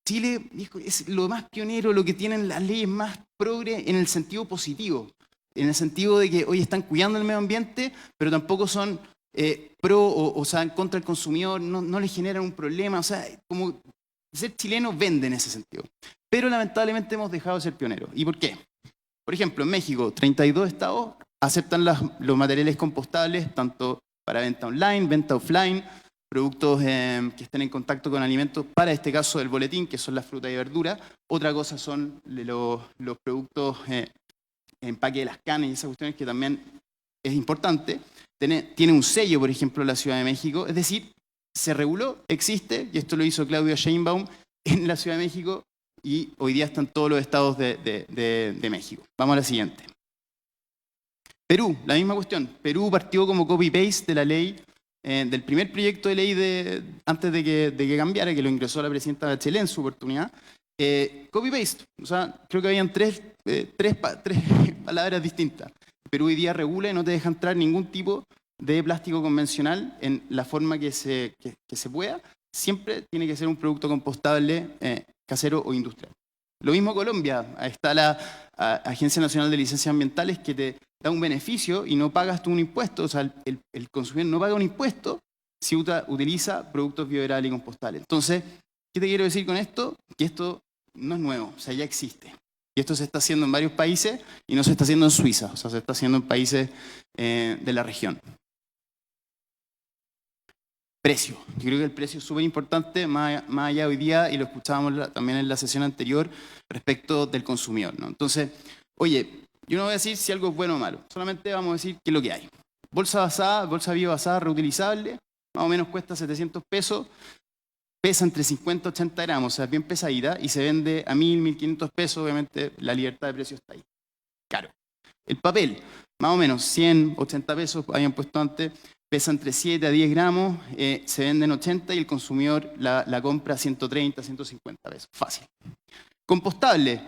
Chile es lo más pionero, lo que tienen las leyes más progre en el sentido positivo. En el sentido de que hoy están cuidando el medio ambiente, pero tampoco son pro o sea, en contra del consumidor, no les generan un problema. O sea, como ser chileno vende en ese sentido. Pero lamentablemente hemos dejado de ser pioneros. ¿Y por qué? Por ejemplo, en México, 32 estados aceptan los materiales compostables, tanto para venta online, venta offline, productos que estén en contacto con alimentos, para este caso el boletín, que son las frutas y verduras. Otra cosa son los productos empaque de las canas y esas cuestiones, que también es importante. Tiene un sello, por ejemplo, la Ciudad de México. Es decir, se reguló, existe, y esto lo hizo Claudia Sheinbaum en la Ciudad de México, y hoy día están todos los estados de México. Vamos a la siguiente. Perú, la misma cuestión. Perú partió como copy-paste de la ley, del primer proyecto de ley antes de que cambiara, que lo ingresó la presidenta Bachelet en su oportunidad. Copy-paste, o sea, creo que habían tres palabras distintas. Perú hoy día regula y no te deja entrar ningún tipo de plástico convencional en la forma que se pueda. Siempre tiene que ser un producto compostable, casero o industrial. Lo mismo Colombia, está la Agencia Nacional de Licencias Ambientales, que te da un beneficio y no pagas tú un impuesto. O sea, el consumidor no paga un impuesto si utiliza productos biodegradables y compostables. Entonces, ¿qué te quiero decir con esto? Que esto no es nuevo, o sea, ya existe. Y esto se está haciendo en varios países y no se está haciendo en Suiza, o sea, se está haciendo en países de la región. Precio. Yo creo que el precio es súper importante, más allá hoy día, y lo escuchábamos también en la sesión anterior, respecto del consumidor, ¿no? Entonces, oye, yo no voy a decir si algo es bueno o malo, solamente vamos a decir qué es lo que hay. Bolsa biobasada reutilizable, más o menos cuesta 700 pesos, pesa entre 50 y 80 gramos, o sea, bien pesadita, y se vende a 1.000, 1.500 pesos, obviamente la libertad de precio está ahí. Caro. El papel, más o menos 100, 80 pesos, habían puesto antes, pesa entre 7 a 10 gramos, se vende en 80 y el consumidor la compra a 130, 150 pesos. Fácil. Compostable,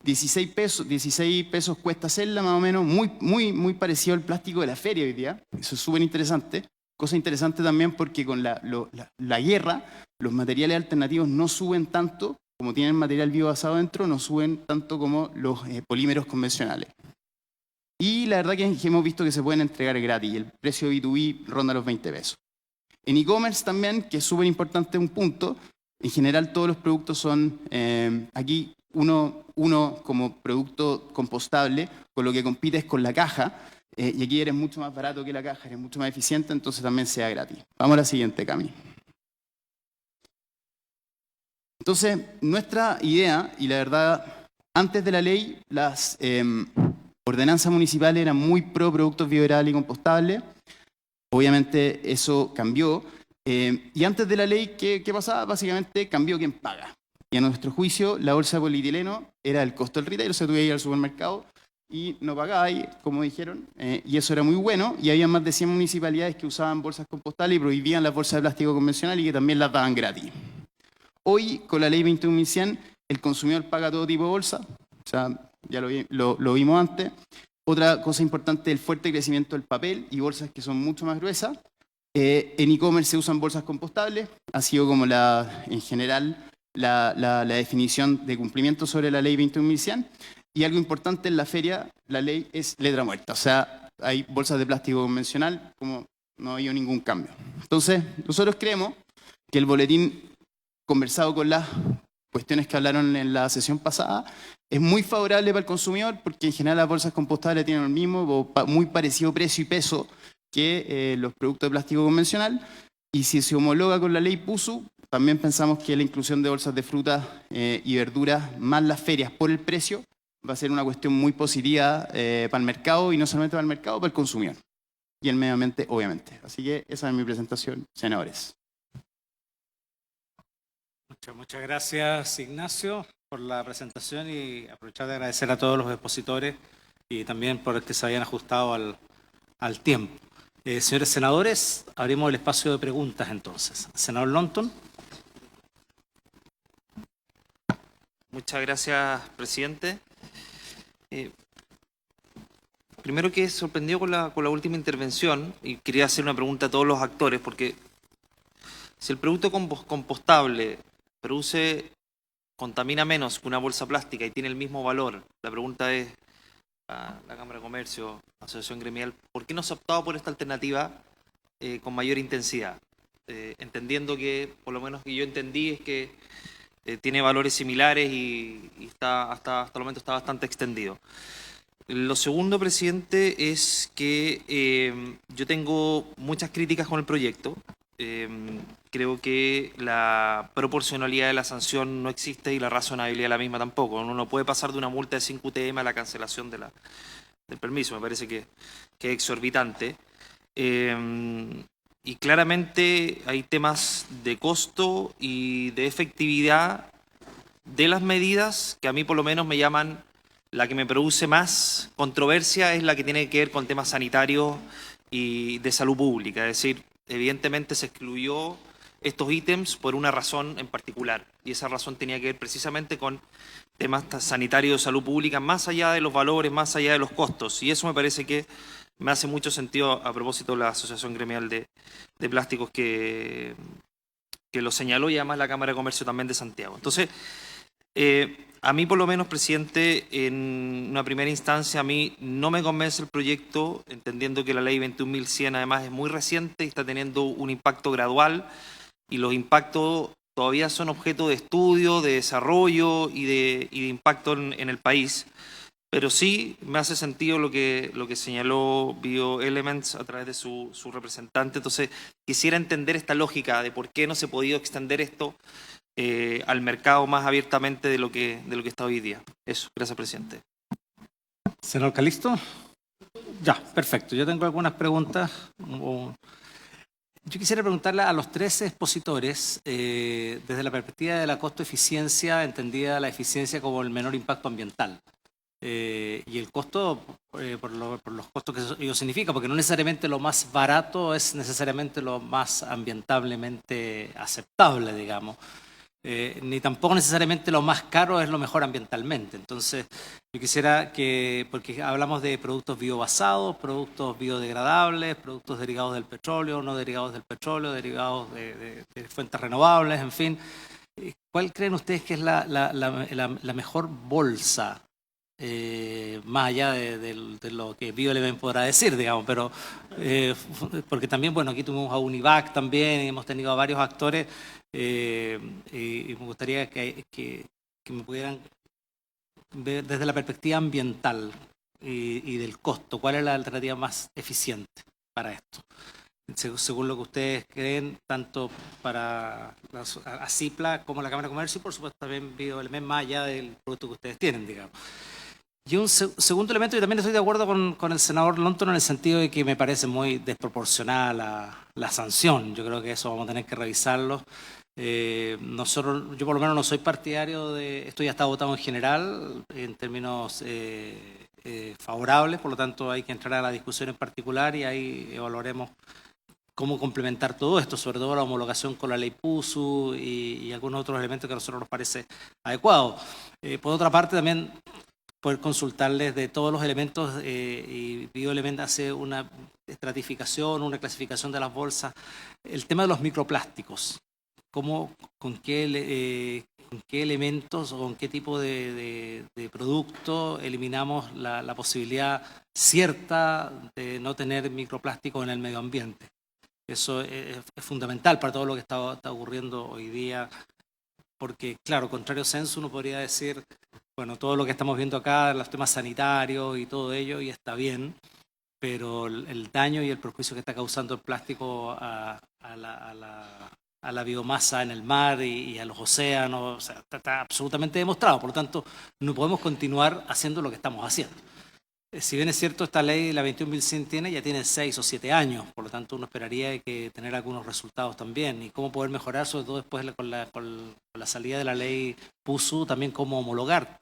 16 pesos cuesta hacerla, más o menos, muy parecido al plástico de la feria hoy día. Eso es súper interesante. Cosa interesante también porque con la guerra, los materiales alternativos no suben tanto, como tienen material biobasado dentro, no suben tanto como los polímeros convencionales. Y la verdad que hemos visto que se pueden entregar gratis, y el precio B2B ronda los 20 pesos. En e-commerce también, que es súper importante un punto, en general todos los productos son, aquí uno como producto compostable, con lo que compites con la caja, y aquí eres mucho más barato que la caja, eres mucho más eficiente, entonces también sea gratis. Vamos a la siguiente, Cami. Entonces, nuestra idea, y la verdad, antes de la ley, las ordenanzas municipales eran muy pro productos biodegradables y compostables. Obviamente eso cambió. Y antes de la ley, ¿qué pasaba? Básicamente cambió quien paga. Y a nuestro juicio, la bolsa de polietileno era el costo del retail, o sea, tú ibas a ir al supermercado y no pagabas, como dijeron, y eso era muy bueno, y había más de 100 municipalidades que usaban bolsas compostables y prohibían las bolsas de plástico convencional y que también las daban gratis. Hoy, con la ley 21.100, el consumidor paga todo tipo de bolsa, o sea, ya lo vimos antes. Otra cosa importante es el fuerte crecimiento del papel y bolsas que son mucho más gruesas. En e-commerce se usan bolsas compostables, ha sido como en general la definición de cumplimiento sobre la ley 21.100. Y algo importante en la feria, la ley es letra muerta, o sea, hay bolsas de plástico convencional, como no ha habido ningún cambio. Entonces, nosotros creemos que el boletín, conversado con las cuestiones que hablaron en la sesión pasada, es muy favorable para el consumidor porque en general las bolsas compostables tienen el mismo o muy parecido precio y peso que los productos de plástico convencional, y si se homologa con la ley PUSU, también pensamos que la inclusión de bolsas de frutas y verduras más las ferias por el precio va a ser una cuestión muy positiva para el mercado, y no solamente para el mercado, para el consumidor y el medio ambiente, obviamente. Así que esa es mi presentación, senadores. Muchas gracias, Ignacio, por la presentación, y aprovechar de agradecer a todos los expositores y también por que se hayan ajustado al tiempo. Señores senadores, abrimos el espacio de preguntas entonces. Senador Lonton. Muchas gracias, presidente. Primero que sorprendido con la última intervención, y quería hacer una pregunta a todos los actores, porque si el producto compostable contamina menos que una bolsa plástica y tiene el mismo valor, la pregunta es a la Cámara de Comercio, Asociación Gremial, ¿por qué no se ha optado por esta alternativa con mayor intensidad? Entendiendo que, por lo menos que yo entendí, es que tiene valores similares y hasta el momento está bastante extendido. Lo segundo, presidente, es que yo tengo muchas críticas con el proyecto. Creo que la proporcionalidad de la sanción no existe y la razonabilidad de la misma tampoco. Uno no puede pasar de una multa de 5 UTM a la cancelación del permiso. Me parece que es exorbitante. Y claramente hay temas de costo y de efectividad de las medidas que a mí por lo menos me llaman. La que me produce más controversia es la que tiene que ver con temas sanitarios y de salud pública. Es decir, evidentemente se excluyó estos ítems por una razón en particular, y esa razón tenía que ver precisamente con temas sanitarios de salud pública, más allá de los valores, más allá de los costos, y eso me parece que me hace mucho sentido a propósito de la Asociación Gremial de Plásticos que lo señaló, y además la Cámara de Comercio también de Santiago. Entonces, a mí por lo menos, presidente, en una primera instancia a mí no me convence el proyecto, entendiendo que la ley 21.100 además es muy reciente y está teniendo un impacto gradual, y los impactos todavía son objeto de estudio, de desarrollo y de impacto en el país. Pero sí me hace sentido lo que señaló BioElements a través de su representante. Entonces quisiera entender esta lógica de por qué no se ha podido extender esto al mercado más abiertamente de lo que está hoy día. Eso, gracias, presidente. Senador Calisto. Ya, perfecto. Yo tengo algunas preguntas. Yo quisiera preguntarle a los 13 expositores, desde la perspectiva de la costo-eficiencia, entendida la eficiencia como el menor impacto ambiental. Y el costo, por los costos que ello significa, porque no necesariamente lo más barato es necesariamente lo más ambientalmente aceptable, digamos. Ni tampoco necesariamente lo más caro es lo mejor ambientalmente. Entonces, yo quisiera porque hablamos de productos biobasados, productos biodegradables, productos derivados del petróleo, no derivados del petróleo, derivados de fuentes renovables, en fin. ¿Cuál creen ustedes que es la mejor bolsa? Más allá de lo que BioElement podrá decir, digamos, pero porque también, bueno, aquí tuvimos a Univac también, y hemos tenido a varios actores, y me gustaría que me pudieran ver desde la perspectiva ambiental y del costo, ¿cuál es la alternativa más eficiente para esto? Según lo que ustedes creen, tanto para la CIPLA como la Cámara de Comercio, y por supuesto también BioElement, más allá del producto que ustedes tienen, digamos. Y un segundo elemento, y también estoy de acuerdo con el senador Lonton en el sentido de que me parece muy desproporcionada la sanción. Yo creo que eso vamos a tener que revisarlo. Yo por lo menos no soy partidario de... Esto ya está votado en general, en términos favorables, por lo tanto hay que entrar a la discusión en particular y ahí evaluaremos cómo complementar todo esto, sobre todo la homologación con la ley PUSU y algunos otros elementos que a nosotros nos parece adecuado. Por otra parte, también poder consultarles de todos los elementos y Bioelement hace una estratificación, una clasificación de las bolsas. El tema de los microplásticos, con qué elementos o con qué tipo de producto eliminamos la posibilidad cierta de no tener microplásticos en el medio ambiente. Eso es fundamental para todo lo que está ocurriendo hoy día, porque, claro, contrario sensu uno podría decir, bueno, todo lo que estamos viendo acá, los temas sanitarios y todo ello, y está bien, pero el daño y el perjuicio que está causando el plástico a la biomasa en el mar y a los océanos, o sea, está absolutamente demostrado. Por lo tanto, no podemos continuar haciendo lo que estamos haciendo. Si bien es cierto, esta ley, la 21.100 ya tiene 6 o 7 años, por lo tanto uno esperaría que tener algunos resultados también. Y cómo poder mejorar, sobre todo después con la salida de la ley PUSU, también cómo homologar.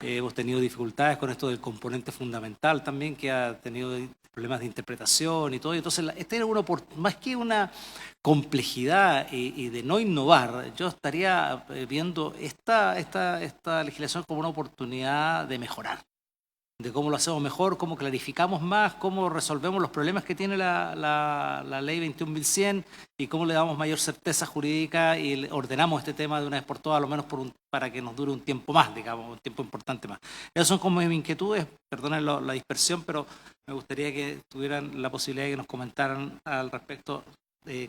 Hemos tenido dificultades con esto del componente fundamental también, que ha tenido problemas de interpretación y todo. Y entonces, este era más que una complejidad y de no innovar, yo estaría viendo esta legislación como una oportunidad de mejorar, de cómo lo hacemos mejor, cómo clarificamos más, cómo resolvemos los problemas que tiene la ley 21.100 y cómo le damos mayor certeza jurídica y ordenamos este tema de una vez por todas, a lo menos para que nos dure un tiempo más, digamos, un tiempo importante más. Esas son como mis inquietudes, perdonen la dispersión, pero me gustaría que tuvieran la posibilidad de que nos comentaran al respecto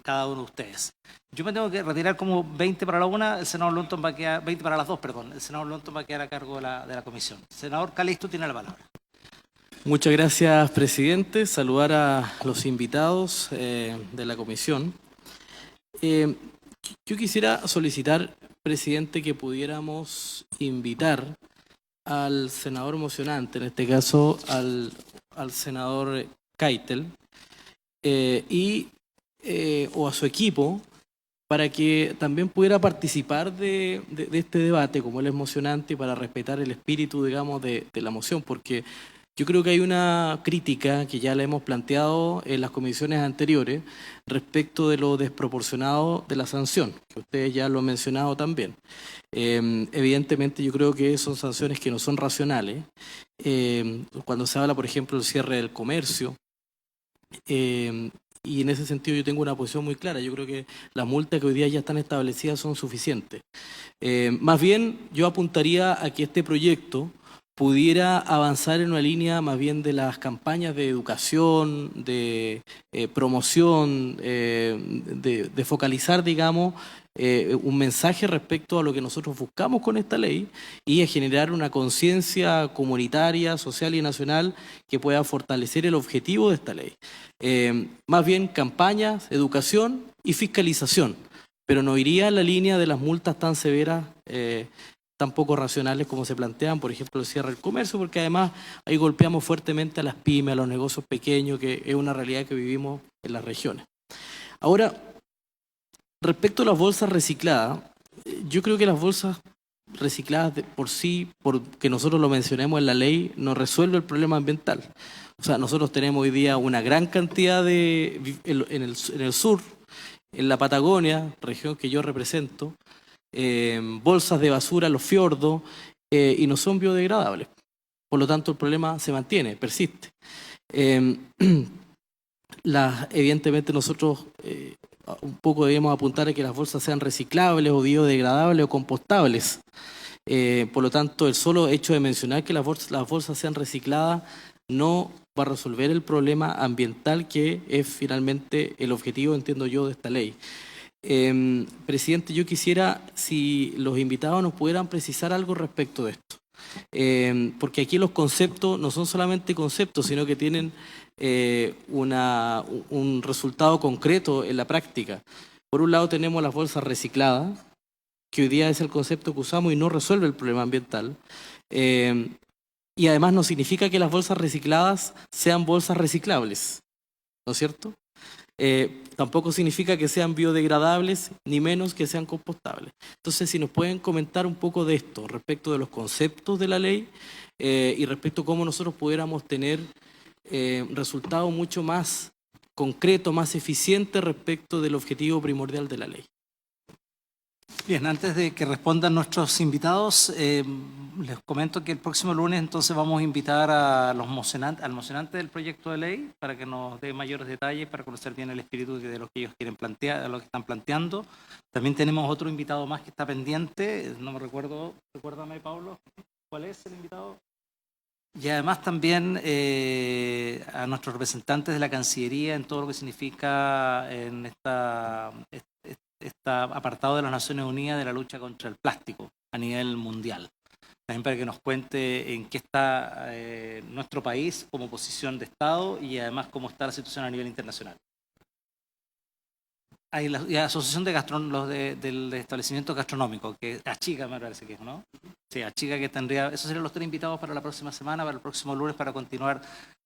cada uno de ustedes. Yo me tengo que retirar como 20 para la una, el senador Lonton va a quedar, 20 para las 2, perdón, el senador Lonton va a quedar a cargo de la comisión. Senador Calisto tiene la palabra. Muchas gracias, presidente. Saludar a los invitados de la comisión. Yo quisiera solicitar, presidente, que pudiéramos invitar al senador mocionante, en este caso al senador Keitel, o a su equipo, para que también pudiera participar de este debate, como él es mocionante, y para respetar el espíritu, digamos, de la moción, porque yo creo que hay una crítica que ya la hemos planteado en las comisiones anteriores respecto de lo desproporcionado de la sanción, que ustedes ya lo han mencionado también. Evidentemente yo creo que son sanciones que no son racionales. Cuando se habla, por ejemplo, del cierre del comercio, y en ese sentido yo tengo una posición muy clara. Yo creo que las multas que hoy día ya están establecidas son suficientes. Más bien yo apuntaría a que este proyecto pudiera avanzar en una línea más bien de las campañas de educación, de promoción, de focalizar, digamos, un mensaje respecto a lo que nosotros buscamos con esta ley y a generar una conciencia comunitaria, social y nacional que pueda fortalecer el objetivo de esta ley. Más bien campañas, educación y fiscalización, pero no iría en la línea de las multas tan severas, tan poco racionales como se plantean, por ejemplo, el cierre del comercio, porque además ahí golpeamos fuertemente a las pymes, a los negocios pequeños, que es una realidad que vivimos en las regiones. Ahora, respecto a las bolsas recicladas, yo creo que las bolsas recicladas por sí, porque nosotros lo mencionemos en la ley, no resuelve el problema ambiental. O sea, nosotros tenemos hoy día una gran cantidad en el sur, en la Patagonia, región que yo represento, bolsas de basura en los fiordos y no son biodegradables. Por lo tanto, el problema se mantiene, persiste. Evidentemente nosotros un poco debemos apuntar a que las bolsas sean reciclables o biodegradables o compostables. Por lo tanto, el solo hecho de mencionar que las bolsas sean recicladas no va a resolver el problema ambiental que es finalmente el objetivo, entiendo yo, de esta ley. Presidente, yo quisiera si los invitados nos pudieran precisar algo respecto de esto. Porque aquí los conceptos no son solamente conceptos, sino que tienen un resultado concreto en la práctica. Por un lado tenemos las bolsas recicladas, que hoy día es el concepto que usamos y no resuelve el problema ambiental. Y además no significa que las bolsas recicladas sean bolsas reciclables, ¿no es cierto? Tampoco significa que sean biodegradables, ni menos que sean compostables. Entonces, si nos pueden comentar un poco de esto, respecto de los conceptos de la ley y respecto a cómo nosotros pudiéramos tener resultados mucho más concretos, más eficientes respecto del objetivo primordial de la ley. Bien, antes de que respondan nuestros invitados, les comento que el próximo lunes entonces vamos a invitar a al mocionante del proyecto de ley para que nos dé mayores detalles, para conocer bien el espíritu de lo que ellos quieren plantear, de lo que están planteando. También tenemos otro invitado más que está pendiente, no me recuerdo, recuérdame Pablo, ¿cuál es el invitado? Y además también a nuestros representantes de la Cancillería en todo lo que significa en este apartado de las Naciones Unidas de la lucha contra el plástico a nivel mundial. También para que nos cuente en qué está nuestro país como posición de Estado y además cómo está la situación a nivel internacional. Hay la Asociación de Establecimientos Gastronómicos, que Achica me parece que es, ¿no? Sí, Achica, que tendría, esos serían los 3 invitados para la próxima semana, para el próximo lunes, para continuar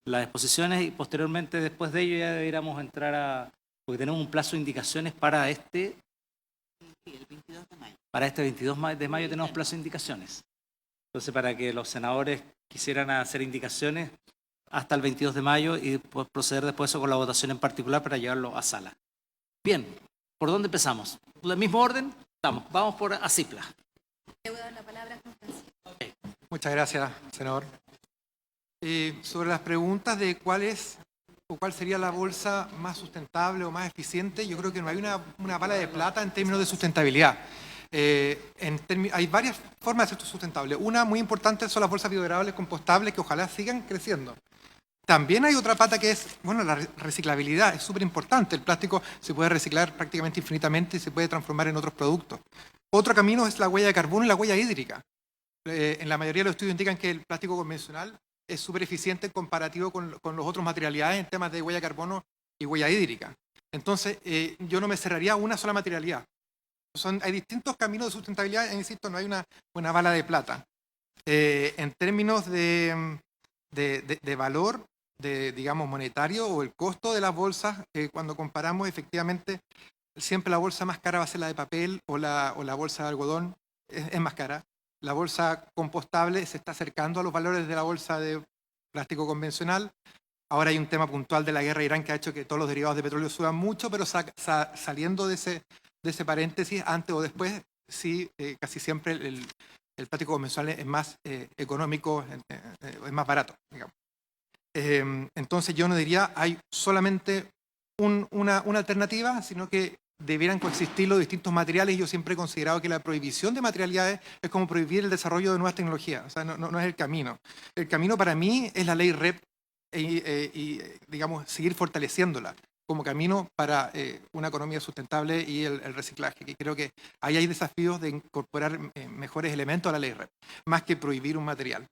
las exposiciones y posteriormente, después de ello, ya deberíamos entrar a, porque tenemos un plazo de indicaciones para este 22 de mayo. Para este 22 de mayo tenemos plazo de indicaciones. Entonces, para que los senadores quisieran hacer indicaciones hasta el 22 de mayo y pues, proceder después con la votación en particular para llevarlo a sala. Bien, ¿por dónde empezamos? ¿El mismo orden? Vamos por Acipla. Le voy a dar la palabra a Constancia. Muchas gracias, senador. Sobre las preguntas de cuál sería la bolsa más sustentable o más eficiente, yo creo que no hay una bala de plata en términos de sustentabilidad. Hay varias formas de ser sustentable. Una muy importante son las bolsas biodegradables compostables que ojalá sigan creciendo. También hay otra pata que es, bueno, la reciclabilidad, es súper importante. El plástico se puede reciclar prácticamente infinitamente y se puede transformar en otros productos. Otro camino es la huella de carbono y la huella hídrica. En la mayoría de los estudios indican que el plástico convencional es súper eficiente en comparativo con los otros materialidades en temas de huella de carbono y huella hídrica. Entonces, yo no me cerraría a una sola materialidad. Hay distintos caminos de sustentabilidad, insisto, no hay una bala de plata. En términos de valor, digamos, monetario o el costo de las bolsas, cuando comparamos efectivamente, siempre la bolsa más cara va a ser la de papel o la bolsa de algodón, es más cara. La bolsa compostable se está acercando a los valores de la bolsa de plástico convencional. Ahora hay un tema puntual de la guerra de Irán que ha hecho que todos los derivados de petróleo suban mucho, pero saliendo de ese paréntesis, antes o después, sí, casi siempre el plástico convencional es más económico, es más barato, digamos. Entonces yo no diría hay solamente una alternativa, sino que debieran coexistir los distintos materiales. Yo siempre he considerado que la prohibición de materialidades es como prohibir el desarrollo de nuevas tecnologías. O sea, no es el camino. El camino para mí es la ley REP y digamos, seguir fortaleciéndola como camino para una economía sustentable y el reciclaje. Que creo que ahí hay desafíos de incorporar mejores elementos a la ley REP, más que prohibir un material.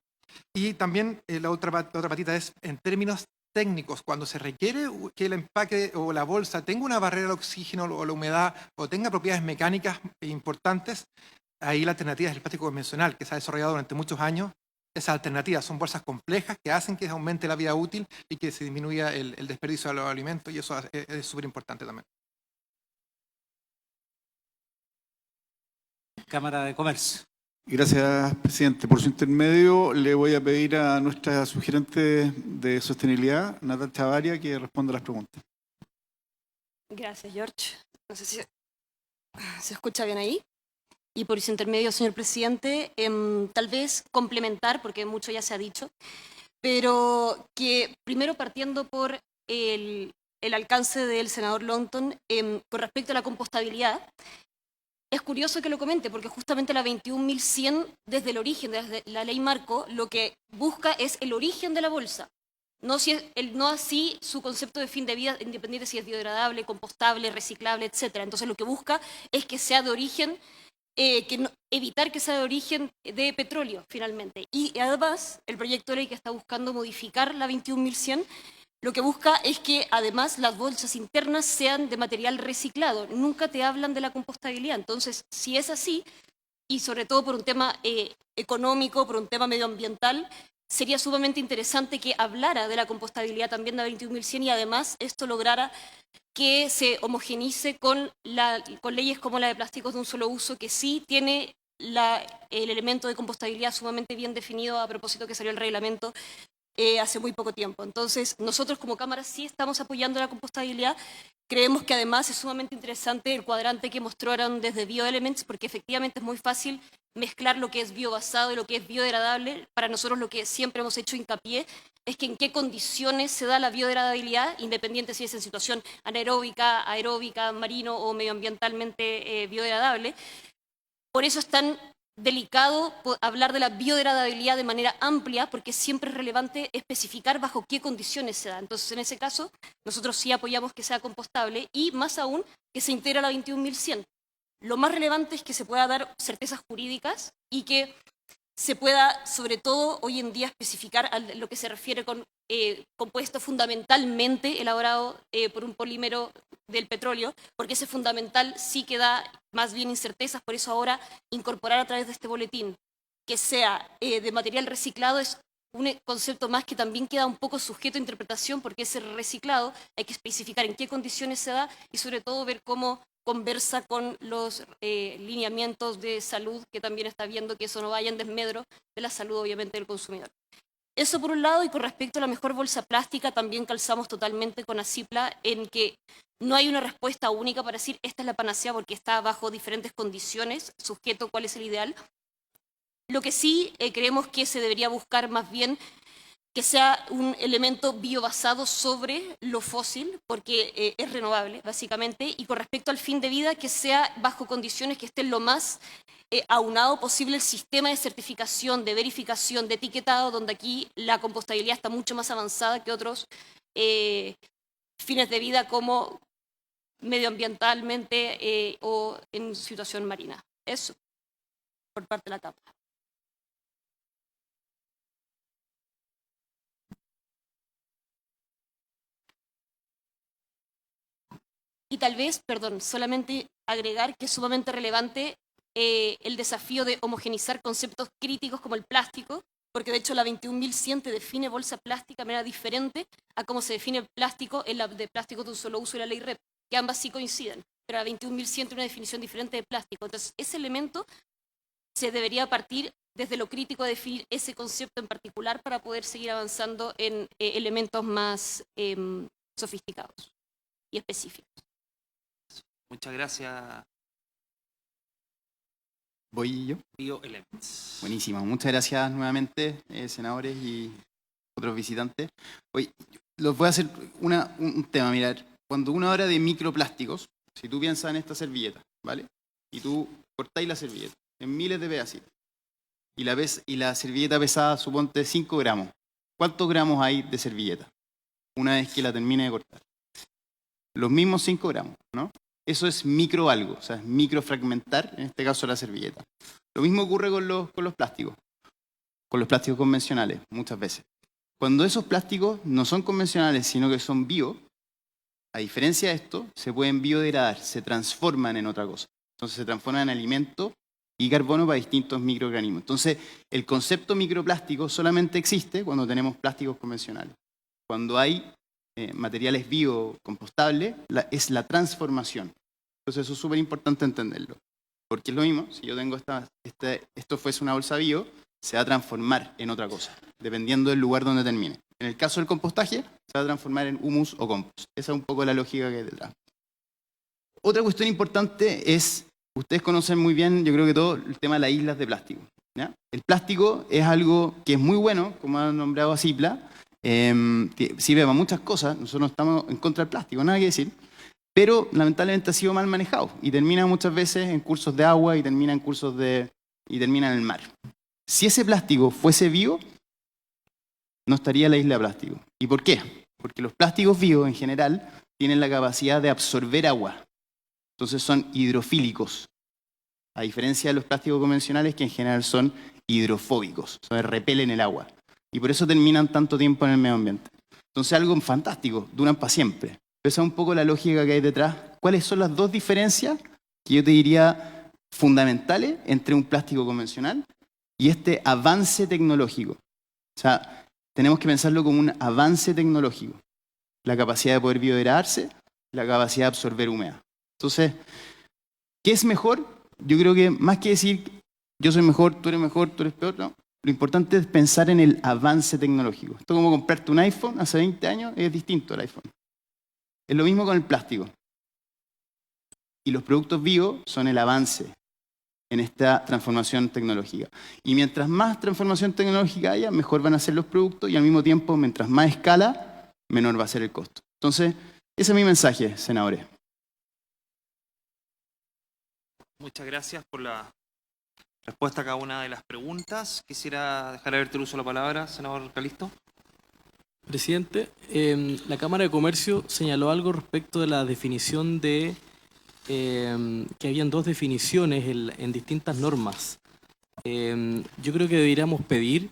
Y también la otra patita es en términos técnicos, cuando se requiere que el empaque o la bolsa tenga una barrera al oxígeno o la humedad o tenga propiedades mecánicas importantes, ahí la alternativa es el plástico convencional, que se ha desarrollado durante muchos años. Esas alternativas son bolsas complejas que hacen que aumente la vida útil y que se disminuya el desperdicio de los alimentos, y eso es súper importante también. Cámara de Comercio. Gracias, presidente. Por su intermedio, le voy a pedir a nuestra sugerente de sostenibilidad, Natal Chavaria, que responda a las preguntas. Gracias, George. No sé si se escucha bien ahí. Y por su intermedio, señor presidente, tal vez complementar, porque mucho ya se ha dicho, pero que primero partiendo por el alcance del senador Longton con respecto a la compostabilidad. Es curioso que lo comente, porque justamente la 21.100, desde el origen, desde la ley marco, lo que busca es el origen de la bolsa. No así su concepto de fin de vida, independiente si es biodegradable, compostable, reciclable, etc. Entonces lo que busca es que sea de origen, evitar que sea de origen de petróleo, finalmente. Y además, el proyecto de ley que está buscando modificar la 21.100, lo que busca es que además las bolsas internas sean de material reciclado. Nunca te hablan de la compostabilidad. Entonces, si es así, y sobre todo por un tema económico, por un tema medioambiental, sería sumamente interesante que hablara de la compostabilidad también de la 21.100 y además esto lograra que se homogenice con leyes como la de plásticos de un solo uso, que sí tiene el elemento de compostabilidad sumamente bien definido, a propósito que salió el reglamento hace muy poco tiempo. Entonces, nosotros como Cámara sí estamos apoyando la compostabilidad. Creemos que además es sumamente interesante el cuadrante que mostraron desde BioElements, porque efectivamente es muy fácil mezclar lo que es biobasado y lo que es biodegradable. Para nosotros lo que siempre hemos hecho hincapié es que en qué condiciones se da la biodegradabilidad, independiente si es en situación anaeróbica, aeróbica, marino o medioambientalmente biodegradable. Por eso es tan delicado hablar de la biodegradabilidad de manera amplia, porque siempre es relevante especificar bajo qué condiciones se da. Entonces, en ese caso, nosotros sí apoyamos que sea compostable y, más aún, que se integre a la 21100. Lo más relevante es que se pueda dar certezas jurídicas y que se pueda, sobre todo hoy en día, especificar a lo que se refiere con compuesto fundamentalmente elaborado por un polímero del petróleo, porque ese fundamental sí que da más bien incertezas. Por eso ahora incorporar a través de este boletín que sea de material reciclado es un concepto más que también queda un poco sujeto a interpretación, porque ese reciclado hay que especificar en qué condiciones se da y sobre todo ver cómo conversa con los lineamientos de salud, que también está viendo que eso no vaya en desmedro de la salud, obviamente, del consumidor. Eso por un lado, y con respecto a la mejor bolsa plástica, también calzamos totalmente con ACIPLA en que no hay una respuesta única para decir esta es la panacea, porque está bajo diferentes condiciones, sujeto a cuál es el ideal. Lo que sí creemos que se debería buscar más bien que sea un elemento biobasado sobre lo fósil, porque es renovable, básicamente, y con respecto al fin de vida, que sea bajo condiciones que estén lo más aunado posible el sistema de certificación, de verificación, de etiquetado, donde aquí la compostabilidad está mucho más avanzada que otros fines de vida como medioambientalmente o en situación marina. Eso, por parte de la Cámara. Y tal vez, perdón, solamente agregar que es sumamente relevante el desafío de homogenizar conceptos críticos como el plástico, porque de hecho la 21100 define bolsa plástica de manera diferente a cómo se define el plástico en la de plástico de un solo uso y la ley REP, que ambas sí coinciden, pero la 21100 tiene una definición diferente de plástico. Entonces, ese elemento se debería partir desde lo crítico de definir ese concepto en particular para poder seguir avanzando en elementos más sofisticados y específicos. Muchas gracias, ¿Voy yo? BioElements. Buenísimo. Muchas gracias nuevamente, senadores y otros visitantes. Hoy les voy a hacer un tema. Mirar, cuando uno habla de microplásticos, si tú piensas en esta servilleta, ¿vale? Y tú cortáis la servilleta en miles de pedacitos. Y la servilleta pesada, suponte 5 gramos. ¿Cuántos gramos hay de servilleta una vez que la termine de cortar? Los mismos 5 gramos, ¿no? Eso es micro algo, o sea, es microfragmentar, en este caso la servilleta. Lo mismo ocurre con los plásticos convencionales, muchas veces. Cuando esos plásticos no son convencionales, sino que son bio, a diferencia de esto, se pueden biodegradar, se transforman en otra cosa. Entonces se transforman en alimento y carbono para distintos microorganismos. Entonces, el concepto microplástico solamente existe cuando tenemos plásticos convencionales. Cuando hay materiales biocompostables, es la transformación. Entonces eso es súper importante entenderlo. Porque es lo mismo, si yo tengo esto fuese una bolsa bio, se va a transformar en otra cosa, dependiendo del lugar donde termine. En el caso del compostaje, se va a transformar en humus o compost. Esa es un poco la lógica que hay detrás. Otra cuestión importante es, ustedes conocen muy bien, yo creo que todo, el tema de las islas de plástico, ¿ya? El plástico es algo que es muy bueno, como han nombrado a CIPLA, sirve para muchas cosas. Nosotros no estamos en contra del plástico, nada que decir, pero lamentablemente ha sido mal manejado y termina muchas veces en cursos de agua y termina en termina en el mar. Si ese plástico fuese bio, no estaría la isla de plástico. ¿Y por qué? Porque los plásticos bio en general tienen la capacidad de absorber agua, entonces son hidrofílicos, a diferencia de los plásticos convencionales que en general son hidrofóbicos, o sea, repelen el agua. Y por eso terminan tanto tiempo en el medio ambiente. Entonces algo fantástico, duran para siempre. Esa es un poco la lógica que hay detrás. ¿Cuáles son las dos diferencias que yo te diría fundamentales entre un plástico convencional y este avance tecnológico? O sea, tenemos que pensarlo como un avance tecnológico. La capacidad de poder biodegradarse, la capacidad de absorber humedad. Entonces, ¿qué es mejor? Yo creo que más que decir yo soy mejor, tú eres peor, no. Lo importante es pensar en el avance tecnológico. Esto es como comprarte un iPhone hace 20 años, es distinto al iPhone. Es lo mismo con el plástico. Y los productos bio son el avance en esta transformación tecnológica. Y mientras más transformación tecnológica haya, mejor van a ser los productos y al mismo tiempo, mientras más escala, menor va a ser el costo. Entonces, ese es mi mensaje, senadores. Muchas gracias por la respuesta a cada una de las preguntas. Quisiera dejar abierto el uso de la palabra, senador Calisto. Presidente, la Cámara de Comercio señaló algo respecto de la definición de que habían dos definiciones en distintas normas. Yo creo que deberíamos pedir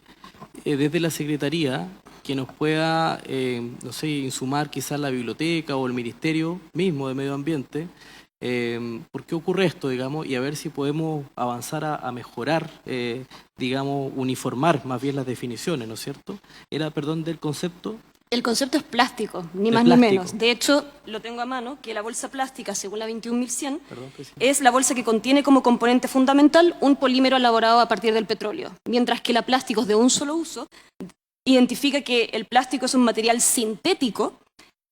desde la Secretaría que nos pueda, no sé, insumar quizás la biblioteca o el Ministerio mismo de Medio Ambiente. ¿Por qué ocurre esto, digamos? Y a ver si podemos avanzar a mejorar, digamos, uniformar más bien las definiciones, ¿no es cierto? Era, perdón, del concepto. El concepto es plástico, ni El más plástico. ni menos. De hecho, lo tengo a mano, que la bolsa plástica, según la 21100, Perdón, presidente. es la bolsa que contiene como componente fundamental un polímero elaborado a partir del petróleo, mientras que la plásticos de un solo uso identifica que el plástico es un material sintético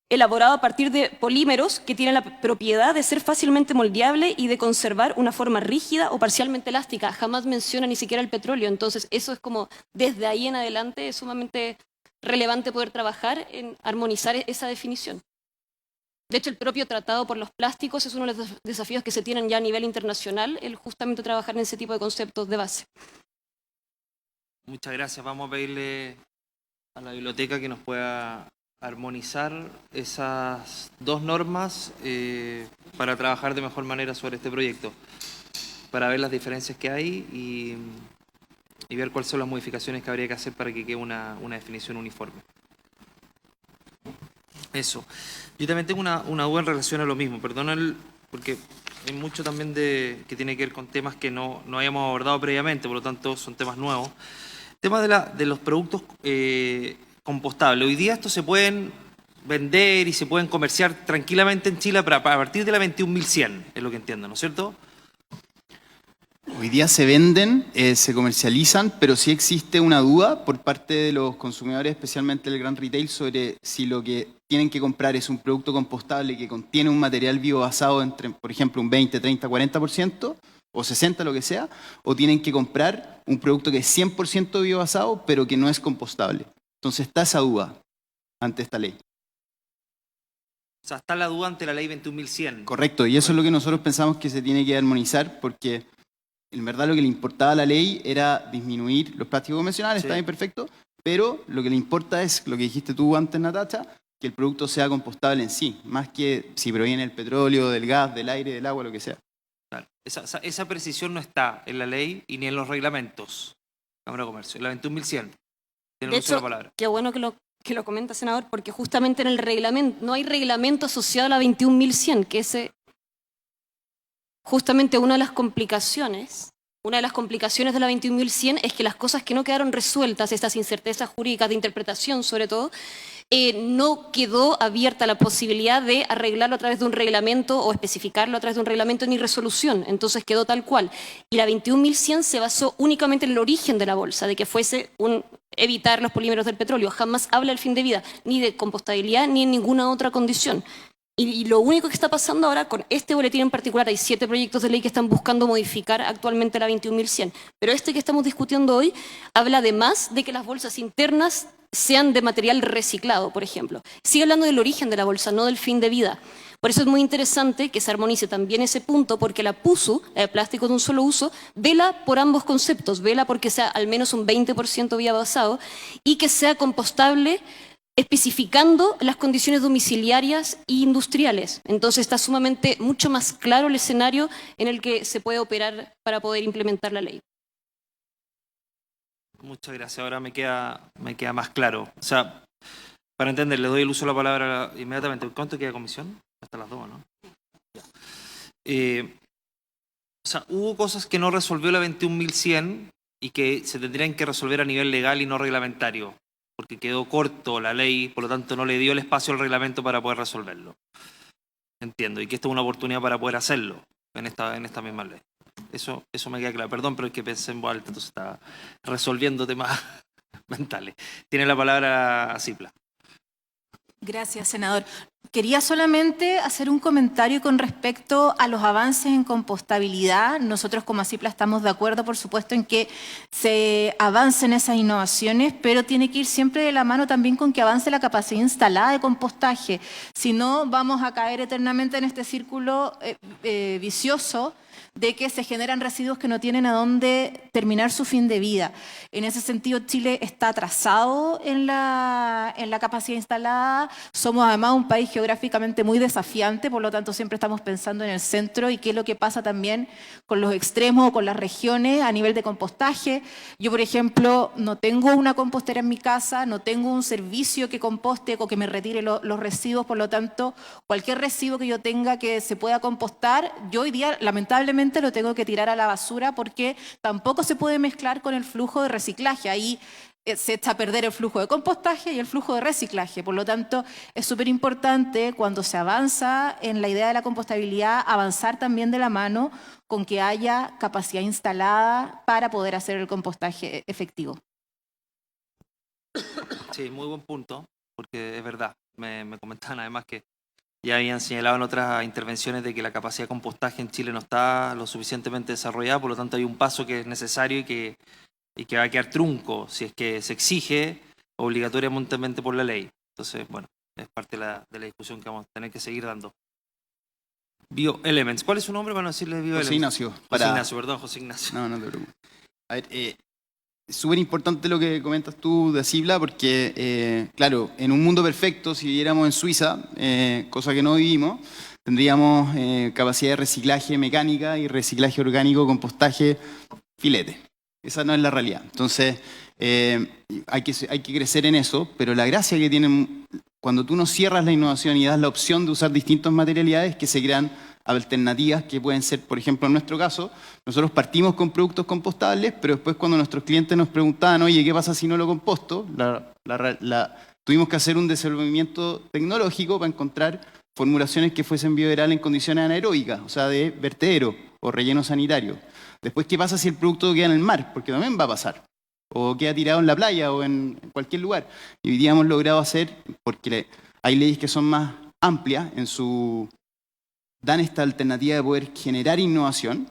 elaborado a partir de polímeros que tienen la propiedad de ser fácilmente moldeable y de conservar una forma rígida o parcialmente elástica. Jamás menciona ni siquiera el petróleo, entonces eso es como desde ahí en adelante es sumamente relevante poder trabajar en armonizar esa definición. De hecho, el propio tratado por los plásticos es uno de los desafíos que se tienen ya a nivel internacional, el justamente trabajar en ese tipo de conceptos de base. Muchas gracias. Vamos a pedirle a la biblioteca que nos pueda armonizar esas dos normas para trabajar de mejor manera sobre este proyecto, para ver las diferencias que hay y ver cuáles son las modificaciones que habría que hacer para que quede una definición uniforme. Eso. Yo también tengo una duda en relación a lo mismo, perdón, porque hay mucho también que tiene que ver con temas que no habíamos abordado previamente, por lo tanto son temas nuevos. Tema de los productos compostables. Hoy día estos se pueden vender y se pueden comerciar tranquilamente en Chile a partir de la 21100, es lo que entiendo, ¿no es cierto? Hoy día se venden, se comercializan, pero sí existe una duda por parte de los consumidores, especialmente del gran retail, sobre si lo que tienen que comprar es un producto compostable que contiene un material biobasado entre, por ejemplo, un 20, 30, 40% o 60%, lo que sea, o tienen que comprar un producto que es 100% biobasado, pero que no es compostable. Entonces está esa duda ante esta ley. O sea, está la duda ante la ley 21100. Correcto, y eso es lo que nosotros pensamos que se tiene que armonizar, porque en verdad lo que le importaba a la ley era disminuir los plásticos convencionales, Sí. está bien, perfecto, pero lo que le importa es, lo que dijiste tú antes, Natacha, que el producto sea compostable en sí, más que si proviene del petróleo, del gas, del aire, del agua, lo que sea. Claro. Esa precisión no está en la ley y ni en los reglamentos. Cámara de Comercio, en la 21100. Tiene De el uso de la hecho, palabra. qué bueno que lo comenta, senador, porque justamente en el reglamento, no hay reglamento asociado a la 21100, que es justamente una de las complicaciones de la 21100 es que las cosas que no quedaron resueltas, estas incertezas jurídicas de interpretación sobre todo, no quedó abierta la posibilidad de arreglarlo a través de un reglamento o especificarlo a través de un reglamento ni resolución, entonces quedó tal cual. Y la 21100 se basó únicamente en el origen de la bolsa, de que fuese evitar los polímeros del petróleo, jamás habla del fin de vida, ni de compostabilidad, ni en ninguna otra condición. Y lo único que está pasando ahora con este boletín en particular, hay 7 proyectos de ley que están buscando modificar actualmente la 21100, pero este que estamos discutiendo hoy habla además de que las bolsas internas sean de material reciclado, por ejemplo. Sigue hablando del origen de la bolsa, no del fin de vida. Por eso es muy interesante que se armonice también ese punto, porque la PUSU, la de plástico de un solo uso, vela por ambos conceptos, vela porque sea al menos un 20% biobasado y que sea compostable, especificando las condiciones domiciliarias e industriales. Entonces está sumamente mucho más claro el escenario en el que se puede operar para poder implementar la ley. Muchas gracias. Ahora me queda más claro. O sea, para entender, le doy el uso de la palabra inmediatamente. ¿Cuánto queda comisión? Hasta las 2, ¿no? Ya. O sea, hubo cosas que no resolvió la 21100 y que se tendrían que resolver a nivel legal y no reglamentario, porque quedó corto la ley, por lo tanto no le dio el espacio al reglamento para poder resolverlo. Entiendo, y que esta es una oportunidad para poder hacerlo en esta misma ley. Eso me queda claro. Perdón, pero es que pensé en voz alta, entonces estaba resolviendo temas mentales. Tiene la palabra Cipla. Gracias, senador. Quería solamente hacer un comentario con respecto a los avances en compostabilidad. Nosotros como ACIPLA estamos de acuerdo, por supuesto, en que se avancen esas innovaciones, pero tiene que ir siempre de la mano también con que avance la capacidad instalada de compostaje. Si no, vamos a caer eternamente en este círculo vicioso de que se generan residuos que no tienen a dónde terminar su fin de vida. En ese sentido, Chile está atrasado en la capacidad instalada. Somos además un país geográficamente muy desafiante, por lo tanto siempre estamos pensando en el centro y qué es lo que pasa también con los extremos o con las regiones a nivel de compostaje. Yo, por ejemplo, no tengo una compostera en mi casa, no tengo un servicio que composte o que me retire los residuos, por lo tanto, cualquier residuo que yo tenga que se pueda compostar, yo hoy día, lamentablemente, lo tengo que tirar a la basura porque tampoco se puede mezclar con el flujo de reciclaje. Ahí se echa a perder el flujo de compostaje y el flujo de reciclaje. Por lo tanto, es súper importante cuando se avanza en la idea de la compostabilidad, avanzar también de la mano con que haya capacidad instalada para poder hacer el compostaje efectivo. Sí, muy buen punto, porque es verdad. Me comentaban además que ya habían señalado en otras intervenciones de que la capacidad de compostaje en Chile no está lo suficientemente desarrollada, por lo tanto hay un paso que es necesario y que va a quedar trunco si es que se exige obligatoriamente por la ley. Entonces, bueno, es parte de la discusión que vamos a tener que seguir dando. Bioelements. ¿Cuál es su nombre para no decirle Bioelements? José Ignacio. José Ignacio, perdón, José Ignacio. No te preocupes. A ver, es súper importante lo que comentas tú de Cipla porque, claro, en un mundo perfecto, si viviéramos en Suiza, cosa que no vivimos, tendríamos capacidad de reciclaje mecánica y reciclaje orgánico, compostaje, filete. Esa no es la realidad. Entonces, hay que crecer en eso, pero la gracia que tienen, cuando tú no cierras la innovación y das la opción de usar distintas materialidades, que se crean alternativas que pueden ser, por ejemplo, en nuestro caso, nosotros partimos con productos compostables, pero después cuando nuestros clientes nos preguntaban, oye, ¿qué pasa si no lo composto? Tuvimos que hacer un desenvolvimiento tecnológico para encontrar formulaciones que fuesen biodegradable en condiciones anaeróbicas, o sea, de vertedero o relleno sanitario. Después, ¿qué pasa si el producto queda en el mar? Porque también va a pasar. O queda tirado en la playa o en cualquier lugar. Y hoy día hemos logrado hacer, porque hay leyes que son más amplias en su... dan esta alternativa de poder generar innovación,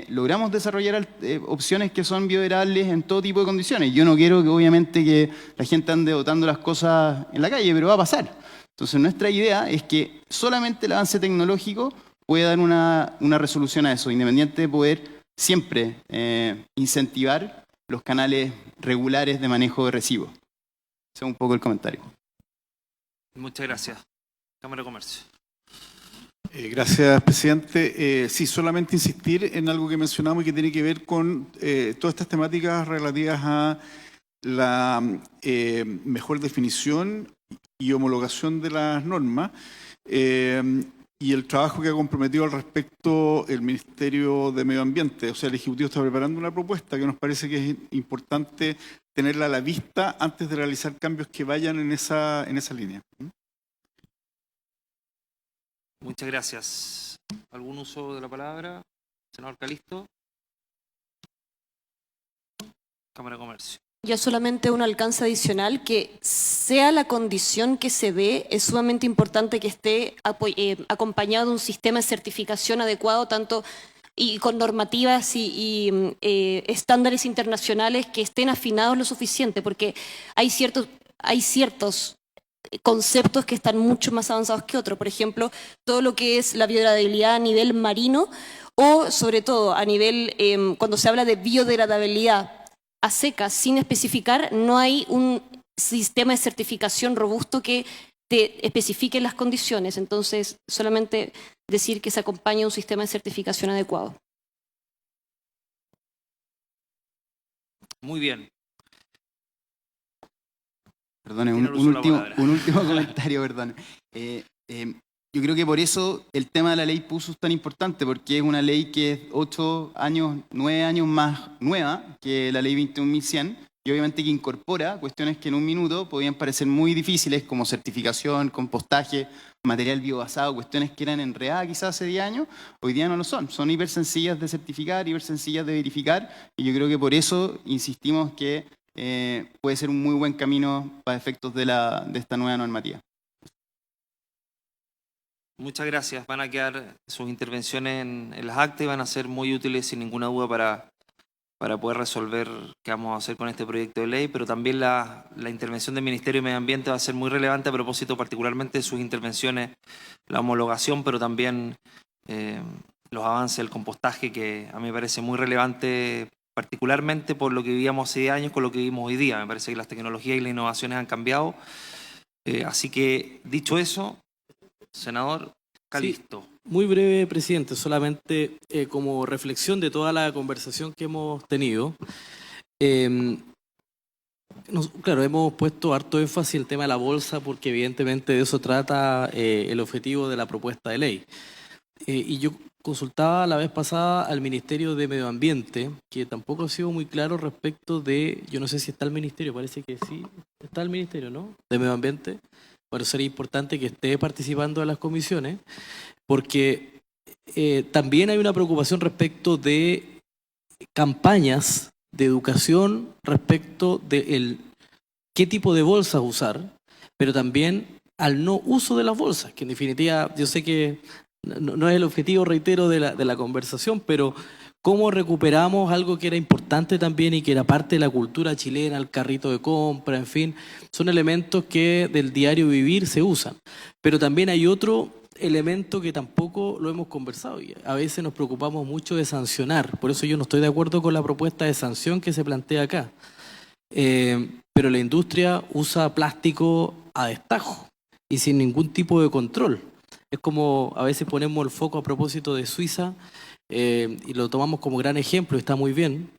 logramos desarrollar opciones que son biodegradables en todo tipo de condiciones. Yo no quiero que obviamente que la gente ande botando las cosas en la calle, pero va a pasar. Entonces nuestra idea es que solamente el avance tecnológico puede dar una resolución a eso, independiente de poder siempre incentivar los canales regulares de manejo de residuos. Ese es un poco el comentario. Muchas gracias. Cámara de Comercio. Gracias, presidente. Sí, solamente insistir en algo que mencionamos y que tiene que ver con todas estas temáticas relativas a la mejor definición y homologación de las normas y el trabajo que ha comprometido al respecto el Ministerio de Medio Ambiente. O sea, el Ejecutivo está preparando una propuesta que nos parece que es importante tenerla a la vista antes de realizar cambios que vayan en esa línea. Muchas gracias. ¿Algún uso de la palabra? Senador Calisto. Cámara de Comercio. Ya solamente un alcance adicional, que sea la condición que se dé, es sumamente importante que esté acompañado de un sistema de certificación adecuado, tanto y con normativas y estándares internacionales que estén afinados lo suficiente, porque hay ciertos conceptos que están mucho más avanzados que otros. Por ejemplo, todo lo que es la biodegradabilidad a nivel marino o sobre todo a nivel, cuando se habla de biodegradabilidad a secas sin especificar, no hay un sistema de certificación robusto que te especifique las condiciones. Entonces, solamente decir que se acompañe un sistema de certificación adecuado. Muy bien. Perdone, un último comentario, perdón. Yo creo que por eso el tema de la ley PUSO es tan importante, porque es una ley que es 9 años más nueva que la ley 21.100 y obviamente que incorpora cuestiones que en un minuto podían parecer muy difíciles, como certificación, compostaje, material biobasado, cuestiones que eran enredadas quizás hace 10 años, hoy día no lo son. Son hiper sencillas de certificar, hiper sencillas de verificar, y yo creo que por eso insistimos que puede ser un muy buen camino para efectos de esta nueva normativa. Muchas gracias. Van a quedar sus intervenciones en las actas y van a ser muy útiles sin ninguna duda para poder resolver qué vamos a hacer con este proyecto de ley, pero también la intervención del Ministerio de Medio Ambiente va a ser muy relevante a propósito particularmente de sus intervenciones, la homologación, pero también los avances del compostaje, que a mí me parece muy relevante, particularmente por lo que vivíamos hace 10 años con lo que vivimos hoy día. Me parece que las tecnologías y las innovaciones han cambiado. Así que, dicho eso, senador Calisto. Sí, muy breve, presidente, solamente como reflexión de toda la conversación que hemos tenido. Claro, hemos puesto harto énfasis en el tema de la bolsa porque evidentemente de eso trata el objetivo de la propuesta de ley. Y yo consultaba la vez pasada al Ministerio de Medio Ambiente, que tampoco ha sido muy claro respecto de, yo no sé si está el Ministerio, parece que sí, está el Ministerio, ¿no? De Medio Ambiente. Bueno, sería importante que esté participando en las comisiones, porque también hay una preocupación respecto de campañas de educación respecto de qué tipo de bolsas usar, pero también al no uso de las bolsas, que en definitiva yo sé que no es el objetivo, reitero, de la conversación, pero cómo recuperamos algo que era importante también y que era parte de la cultura chilena, el carrito de compra, en fin, son elementos que del diario vivir se usan. Pero también hay otro elemento que tampoco lo hemos conversado y a veces nos preocupamos mucho de sancionar, por eso yo no estoy de acuerdo con la propuesta de sanción que se plantea acá. Pero la industria usa plástico a destajo y sin ningún tipo de control. Es como a veces ponemos el foco a propósito de Suiza, y lo tomamos como gran ejemplo, está muy bien,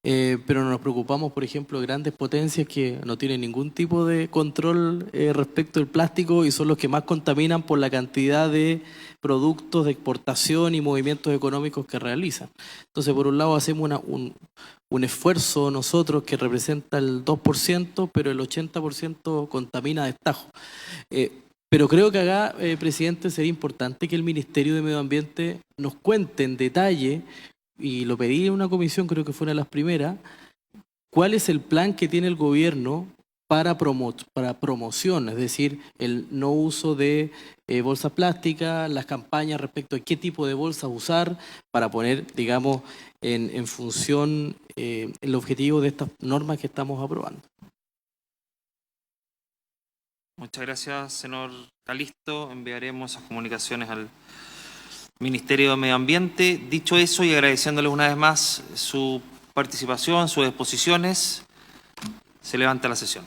pero nos preocupamos, por ejemplo, de grandes potencias que no tienen ningún tipo de control respecto al plástico y son los que más contaminan por la cantidad de productos de exportación y movimientos económicos que realizan. Entonces, por un lado, hacemos un esfuerzo nosotros que representa el 2%, pero el 80% contamina a destajo. Pero creo que acá, presidente, sería importante que el Ministerio de Medio Ambiente nos cuente en detalle, y lo pedí en una comisión, creo que fue una de las primeras, cuál es el plan que tiene el gobierno para promoción, es decir, el no uso de bolsas plásticas, las campañas respecto a qué tipo de bolsas usar para poner, digamos, en función el objetivo de estas normas que estamos aprobando. Muchas gracias, senador Calisto. Enviaremos esas comunicaciones al Ministerio de Medio Ambiente. Dicho eso, y agradeciéndole una vez más su participación, sus exposiciones, se levanta la sesión.